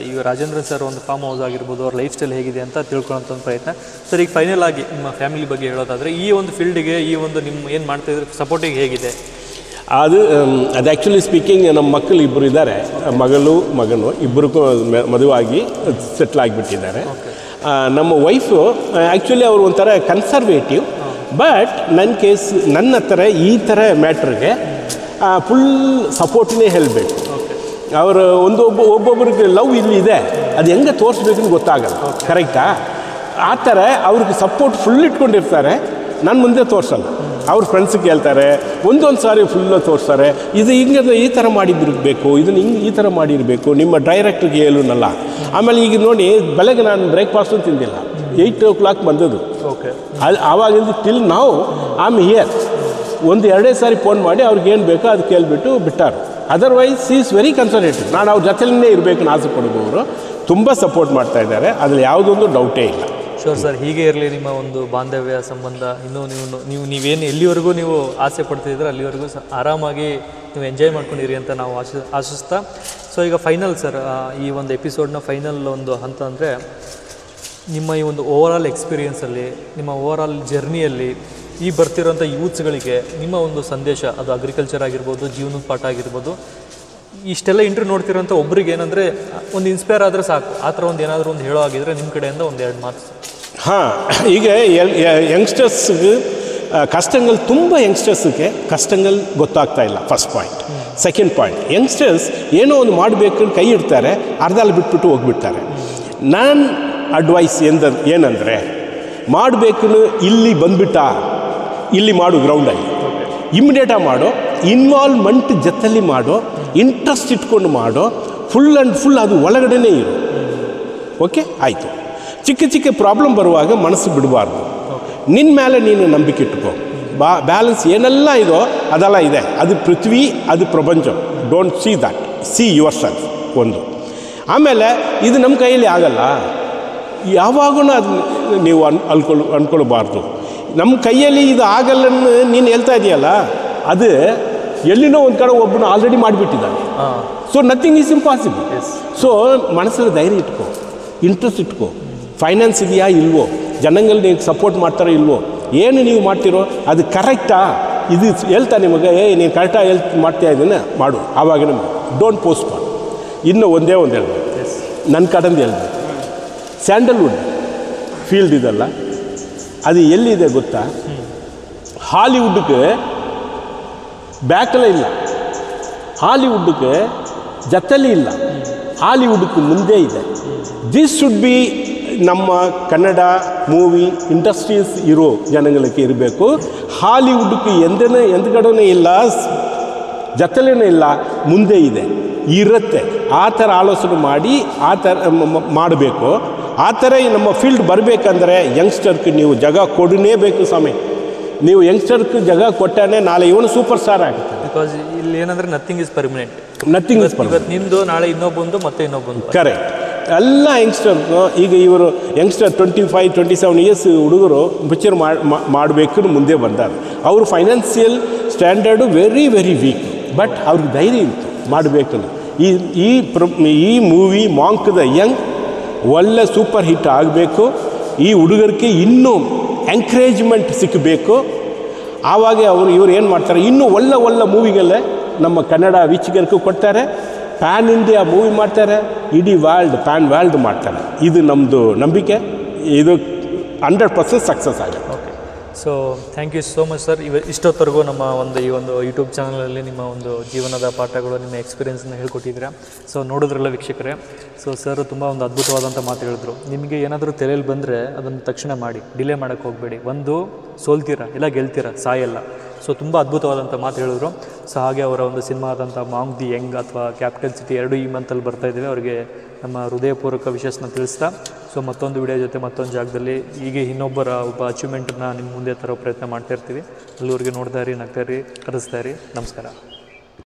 ಈಗ ರಾಜೇಂದ್ರ ಸರ್ ಒಂದು ಫಾರ್ಮ್ ಹೌಸ್ ಆಗಿರ್ಬೋದು, ಅವ್ರ ಲೈಫ್ ಸ್ಟೈಲ್ ಹೇಗಿದೆ ಅಂತ ತಿಳ್ಕೊಳ್ಳೋಂಥ ಒಂದು ಪ್ರಯತ್ನ. ಸರ್ ಈಗ ಫೈನಲ್ ಆಗಿ ನಿಮ್ಮ ಫ್ಯಾಮಿಲಿ ಬಗ್ಗೆ ಹೇಳೋದಾದರೆ, ಈ ಒಂದು ಫೀಲ್ಡಿಗೆ ಈ ಒಂದು ನಿಮ್ಮ ಏನು ಮಾಡ್ತಾಯಿದ್ರೆ ಸಪೋರ್ಟಿಗೆ ಹೇಗಿದೆ? ಅದು ಆ್ಯಕ್ಚುಲಿ ಸ್ಪೀಕಿಂಗ್, ನಮ್ಮ ಮಕ್ಕಳು ಇಬ್ಬರು ಇದ್ದಾರೆ, ಮಗನು ಇಬ್ಬರಿಗೂ ಮದುವಾಗಿ ಸೆಟ್ಲ್ ಆಗಿಬಿಟ್ಟಿದ್ದಾರೆ. ನಮ್ಮ ವೈಫು ಆ್ಯಕ್ಚುಲಿ ಅವರು ಒಂಥರ ಕನ್ಸರ್ವೇಟಿವ್. ಬಟ್ ನನ್ನ ಹತ್ರ ಈ ಥರ ಮ್ಯಾಟ್ರಿಗೆ ಫುಲ್ ಸಪೋರ್ಟ್ನೇ ಹೇಳಬೇಕು. ಅವರು ಒಬ್ಬೊಬ್ರಿಗೆ ಲವ್ ಇಲ್ಲಿದೆ, ಅದು ಹೆಂಗೆ ತೋರಿಸ್ಬೇಕಂತ ಗೊತ್ತಾಗಲ್ಲ. ಕರೆಕ್ಟಾ? ಆ ಥರ ಅವ್ರಿಗೆ ಸಪೋರ್ಟ್ ಫುಲ್ ಇಟ್ಕೊಂಡಿರ್ತಾರೆ. ನನ್ನ ಮುಂದೆ ತೋರಿಸಲ್ಲ, ಅವ್ರ ಫ್ರೆಂಡ್ಸಿಗೆ ಹೇಳ್ತಾರೆ, ಒಂದೊಂದು ಸಾರಿ ಫುಲ್ಲು ತೋರಿಸ್ತಾರೆ. ಇದು ಹಿಂಗೆ ಈ ಥರ ಮಾಡಿಬಿಡ್ಬೇಕು, ಇದನ್ನು ಈ ಥರ ಮಾಡಿರಬೇಕು, ನಿಮ್ಮ ಡೈರೆಕ್ಟ್ರಿಗೆ ಹೇಳೋನಲ್ಲ. ಆಮೇಲೆ ಈಗ ನೋಡಿ, ಬೆಳಗ್ಗೆ ನಾನು ಬ್ರೇಕ್ಫಾಸ್ಟು ತಿಂದಿಲ್ಲ, 8 o'clock ಬಂದದ್ದು. ಓಕೆ. ಆವಾಗಿಂದ ಟಿಲ್ ನಾವು ಆಮ್ ಹಿಯರ್. 1-2 ಸಾರಿ ಫೋನ್ ಮಾಡಿ ಅವ್ರಿಗೆ ಏನು ಬೇಕೋ ಅದು ಕೇಳಿಬಿಟ್ಟು ಬಿಟ್ಟಾರು. Otherwise is very conservative. ನಾನು ಅವ್ರ ಜೊತೆಲೇ ಇರಬೇಕು ಆಸೆ ಪಡುವವರು. ತುಂಬ ಸಪೋರ್ಟ್ ಮಾಡ್ತಾ ಇದ್ದಾರೆ, ಅದ್ರಲ್ಲಿ ಯಾವುದೊಂದು ಡೌಟೇ ಇಲ್ಲ. ಶೋರ್ ಸರ್, ಹೀಗೆ ಇರಲಿ ನಿಮ್ಮ ಒಂದು ಬಾಂಧವ್ಯ ಸಂಬಂಧ. ಇನ್ನೂ ನೀವೇನು ಎಲ್ಲಿವರೆಗೂ ನೀವು ಆಸೆ ಪಡ್ತಿದ್ರೆ ಅಲ್ಲಿವರೆಗೂ ಆರಾಮಾಗಿ ನೀವು ಎಂಜಾಯ್ ಮಾಡ್ಕೊಂಡಿರಿ ಅಂತ ನಾವು ಆಶಿಸ್ತಾ. ಸೊ ಈಗ ಫೈನಲ್ ಸರ್, ಈ ಒಂದು ಎಪಿಸೋಡ್ನ ಫೈನಲ್ ಒಂದು ಹಂತ ಅಂದರೆ, ನಿಮ್ಮ ಈ ಒಂದು ಓವರಾಲ್ ಎಕ್ಸ್ಪೀರಿಯೆನ್ಸಲ್ಲಿ, ನಿಮ್ಮ ಓವರಾಲ್ ಜರ್ನಿಯಲ್ಲಿ ಈ ಬರ್ತಿರೋಂಥ ಯೂತ್ಸ್ಗಳಿಗೆ ನಿಮ್ಮ ಒಂದು ಸಂದೇಶ, ಅದು ಅಗ್ರಿಕಲ್ಚರ್ ಆಗಿರ್ಬೋದು, ಜೀವನದ ಪಾಠ ಆಗಿರ್ಬೋದು, ಇಷ್ಟೆಲ್ಲ ಇಂಟರ್ವ್ಯೂ ನೋಡ್ತಿರೋಂಥ ಒಬ್ರಿಗೆ ಏನಂದರೆ ಒಂದು ಇನ್ಸ್ಪೈರ್ ಆದರೆ ಸಾಕು, ಆ ಥರ ಒಂದು ಏನಾದರೂ ಒಂದು ಹೇಳೋ ಆಗಿದ್ರೆ ನಿಮ್ಮ ಕಡೆಯಿಂದ ಒಂದು 2 ಮಾತು. ಹಾಂ, ಈಗ ಯಂಗ್ಸ್ಟರ್ಸ್ಗೆ ಕಷ್ಟಗಳು ತುಂಬ ಯಂಗ್ಸ್ಟರ್ಸ್ಗೆ ಕಷ್ಟಗಳು ಗೊತ್ತಾಗ್ತಾ ಇಲ್ಲ. First point. Second point, youngsters ಏನೋ ಒಂದು ಮಾಡಬೇಕು ಕೈ ಇಡ್ತಾರೆ, ಅರ್ಧಲ್ಲಿ ಬಿಟ್ಬಿಟ್ಟು ಹೋಗ್ಬಿಡ್ತಾರೆ. ನಾನು ಅಡ್ವೈಸ್ ಏನಂದರೆ ಮಾಡಬೇಕು, ಇಲ್ಲಿ ಬಂದುಬಿಟ್ಟ ಇಲ್ಲಿ ಮಾಡು, ಗ್ರೌಂಡಲ್ಲಿ ಇಮಿಡಿಯೇಟಾಗಿ ಮಾಡೋ, ಇನ್ವಾಲ್ವ್ಮೆಂಟ್ ಜೊತೆಲಿ ಮಾಡೋ, ಇಂಟ್ರೆಸ್ಟ್ ಇಟ್ಕೊಂಡು ಮಾಡೋ, ಫುಲ್ ಆ್ಯಂಡ್ ಫುಲ್ ಅದು ಒಳಗಡೆನೇ ಇರು. ಓಕೆ, ಆಯಿತು. ಚಿಕ್ಕ ಚಿಕ್ಕ ಪ್ರಾಬ್ಲಮ್ ಬರುವಾಗ ಮನಸ್ಸು ಬಿಡಬಾರ್ದು. ನಿನ್ನ ಮೇಲೆ ನೀನು ನಂಬಿಕೆ ಇಟ್ಕೋ. ಬ್ಯಾಲೆನ್ಸ್ ಏನೆಲ್ಲ ಇದೋ ಅದೆಲ್ಲ ಇದೆ, ಅದು ಪೃಥ್ವಿ, ಅದು ಪ್ರಪಂಚ. Don't see that, see your self. ಒಂದು. ಆಮೇಲೆ ಇದು ನಮ್ಮ ಕೈಯಲ್ಲಿ ಆಗಲ್ಲ, ಯಾವಾಗೂ ಅದು ನೀವು ಅಂದ್ಕೊಳ್ಬಾರ್ದು. ನಮ್ಮ ಕೈಯಲ್ಲಿ ಇದು ಆಗಲ್ಲನ್ನು ನೀನು ಹೇಳ್ತಾ ಇದೆಯಲ್ಲ, ಅದು ಎಲ್ಲಿನೋ ಒಂದು ಕಡೆ ಒಬ್ಬನು ಆಲ್ರೆಡಿ ಮಾಡಿಬಿಟ್ಟಿದ್ದಾನೆ. So nothing is impossible. So ಮನಸ್ಸಲ್ಲಿ ಧೈರ್ಯ ಇಟ್ಕೋ, ಇಂಟ್ರೆಸ್ಟ್ ಇಟ್ಕೋ. ಫೈನಾನ್ಸ್ ಇದೆಯಾ ಇಲ್ವೋ, ಜನಗಳು ನೀವು ಸಪೋರ್ಟ್ ಮಾಡ್ತಾರೋ ಇಲ್ವೋ, ಏನು ನೀವು ಮಾಡ್ತಿರೋ ಅದು ಕರೆಕ್ಟಾ, ಇದು ಹೇಳ್ತಾ ನಿಮಗೆ ನೀನು ಕರೆಕ್ಟಾಗಿ ಮಾಡ್ತಾ ಇದ್ದೀನಿ ಮಾಡು. ಆವಾಗ ನಮಗೆ ಡೋಂಟ್ ಪೋಸ್ಟ್ ಮಾಡು. ಇನ್ನೂ ಒಂದೇ ಒಂದು ಹೇಳ್ಬೇಕು, ನನ್ನ ಕಡೆಯಿಂದ ಹೇಳ್ಬೇಕು. ಸ್ಯಾಂಡಲ್ವುಡ್ ಫೀಲ್ಡ್ ಇದಲ್ಲ, ಅದು ಎಲ್ಲಿದೆ ಗೊತ್ತಾ? ಹಾಲಿವುಡ್ಗೆ ಬ್ಯಾಕಲ್ಲೇ ಇಲ್ಲ, ಹಾಲಿವುಡ್ಗೆ ಜೊತೆಲಿ ಇಲ್ಲ, ಹಾಲಿವುಡ್ಗೆ ಮುಂದೆ ಇದೆ. ದಿಸ್ ಶುಡ್ ಬಿ ನಮ್ಮ ಕನ್ನಡ ಮೂವಿ ಇಂಡಸ್ಟ್ರೀಸ್ ಇರೋ ಜನಗಳಿಗೆ ಇರಬೇಕು. ಹಾಲಿವುಡ್ಗೆ ಎಂದ್ಗಡನೇ ಇಲ್ಲ, ಜೊತೆಲೇ ಇಲ್ಲ, ಮುಂದೆ ಇದೆ, ಇರುತ್ತೆ. ಆ ಥರ ಆಲೋಚನೆ ಮಾಡಿ ಆ ಥರ ಮಾಡಬೇಕು. ಆ ಥರ ನಮ್ಮ ಫೀಲ್ಡ್ ಬರಬೇಕಂದ್ರೆ ಯಂಗ್ಸ್ಟರ್ಗೆ ನೀವು ಜಾಗ ಕೊಡಲೇಬೇಕು ಸ್ವಾಮಿ. ನೀವು ಯಂಗ್ಸ್ಟರ್ಗೆ ಜಾಗ ಕೊಟ್ಟಾನೆ ನಾಳೆ ಇವನು ಸೂಪರ್ ಸ್ಟಾರ್ ಆಗುತ್ತೆ. ಬಿಕಾಸ್ ಇಲ್ಲಿ ಏನಂದರೆ nothing is permanent. Nothing is permanent. ಇವತ್ತು ನಿಮ್ಮದು ನಾಳೆ ಇನ್ನೊಬ್ಬಂದು ಮತ್ತೆ ಇನ್ನೊಬ್ಬಂದು. ಕರೆಕ್ಟ್. ಎಲ್ಲ ಯಂಗ್ಸ್ಟರ್ಗೂ ಈಗ ಇವರು ಯಂಗ್ಸ್ಟರ್ 25-27 ಇಯರ್ಸ್ ಹುಡುಗರು ಪಿಕ್ಚರ್ ಮಾಡಬೇಕು ಮುಂದೆ ಬಂದಾರೆ. ಅವರು financial standard very very weak, but ಅವ್ರಿಗೆ ಧೈರ್ಯ ಇತ್ತು ಮಾಡಬೇಕು. ಈ ಮೂವಿ ಮಾಂಕ್ ದ ಯಂಗ್ ಒಳ್ಳೆ ಸೂಪರ್ ಹಿಟ್ ಆಗಬೇಕು. ಈ ಹುಡುಗರಿಗೆ ಇನ್ನೂ ಎಂಕರೇಜ್ಮೆಂಟ್ ಸಿಕ್ಕಬೇಕು. ಆವಾಗ ಇವರು ಏನು ಮಾಡ್ತಾರೆ, ಇನ್ನೂ ಒಳ್ಳೆ ಮೂವಿಗಳೇ ನಮ್ಮ ಕನ್ನಡ ವೀಕ್ಷಕರಿಗೂ ಕೊಡ್ತಾರೆ. ಪ್ಯಾನ್ ಇಂಡಿಯಾ ಮೂವಿ ಮಾಡ್ತಾರೆ, ಇಡೀ ಪ್ಯಾನ್ ವರ್ಲ್ಡ್ ಮಾಡ್ತಾರೆ. ಇದು ನಮ್ಮದು ನಂಬಿಕೆ. ಇದು 100% ಸಕ್ಸಸ್ ಆಗುತ್ತೆ. Okay, so thank you so much sir. ಇಷ್ಟೊತ್ತರೆಗೂ ನಮ್ಮ ಈ ಒಂದು ಯೂಟ್ಯೂಬ್ ಚಾನಲಲ್ಲಿ ನಿಮ್ಮ ಒಂದು ಜೀವನದ ಪಾಠಗಳು, ನಿಮ್ಮ ಎಕ್ಸ್ಪೀರಿಯೆನ್ಸ್ನ ಹೇಳ್ಕೊಟ್ಟಿದ್ದೀರಾ. ಸೊ ನೋಡಿದ್ರಲ್ಲ ವೀಕ್ಷಕರೇ. ಸೊ ಸರ್ ತುಂಬ ಒಂದು ಅದ್ಭುತವಾದಂಥ ಮಾತು ಹೇಳಿದ್ರು. ನಿಮಗೆ ಏನಾದರೂ ತಲೆಯಲ್ಲಿ ಬಂದರೆ ಅದನ್ನು ತಕ್ಷಣ ಮಾಡಿ, ಡಿಲೇ ಮಾಡೋಕ್ಕೆ ಹೋಗಬೇಡಿ. ಒಂದು ಸೋಲ್ತೀರಾ ಇಲ್ಲ ಗೆಲ್ತೀರಾ, ಸಾಯಲ್ಲ. ಸೊ ತುಂಬ ಅದ್ಭುತವಾದಂಥ ಮಾತು ಹೇಳಿದ್ರು. ಸೊ ಹಾಗೆ ಅವರ ಒಂದು ಸಿನಿಮಾ ಆದಂಥ ಮಾಂಕ್ ದಿ ಯಂಗ್ ಅಥವಾ ಕ್ಯಾಪಿಟಲ್ ಸಿಟಿ 2 ಈ ಮಂತಲ್ಲಿ ಬರ್ತಾಯಿದ್ದೀವಿ. ಅವರಿಗೆ ನಮ್ಮ ಹೃದಯಪೂರ್ವಕ ವಿಶಸ್ನ ತಿಳಿಸ್ತಾ, ಸೊ ಮತ್ತೊಂದು ವಿಡಿಯೋ ಜೊತೆ ಮತ್ತೊಂದು ಜಾಗದಲ್ಲಿ ಹೀಗೆ ಇನ್ನೊಬ್ಬರ ಒಬ್ಬ ಅಚೀವ್ಮೆಂಟನ್ನು ನಿಮ್ಮ ಮುಂದೆ ತರೋ ಪ್ರಯತ್ನ ಮಾಡ್ತಾಯಿರ್ತೀವಿ. ಅಲ್ಲಿವರೆಗೆ ನೋಡ್ತಾ ಇರಿ, ನಗ್ತಾ ಇರಿ, ಕಲಿಸ್ತಾ ಇರಿ. ನಮಸ್ಕಾರ.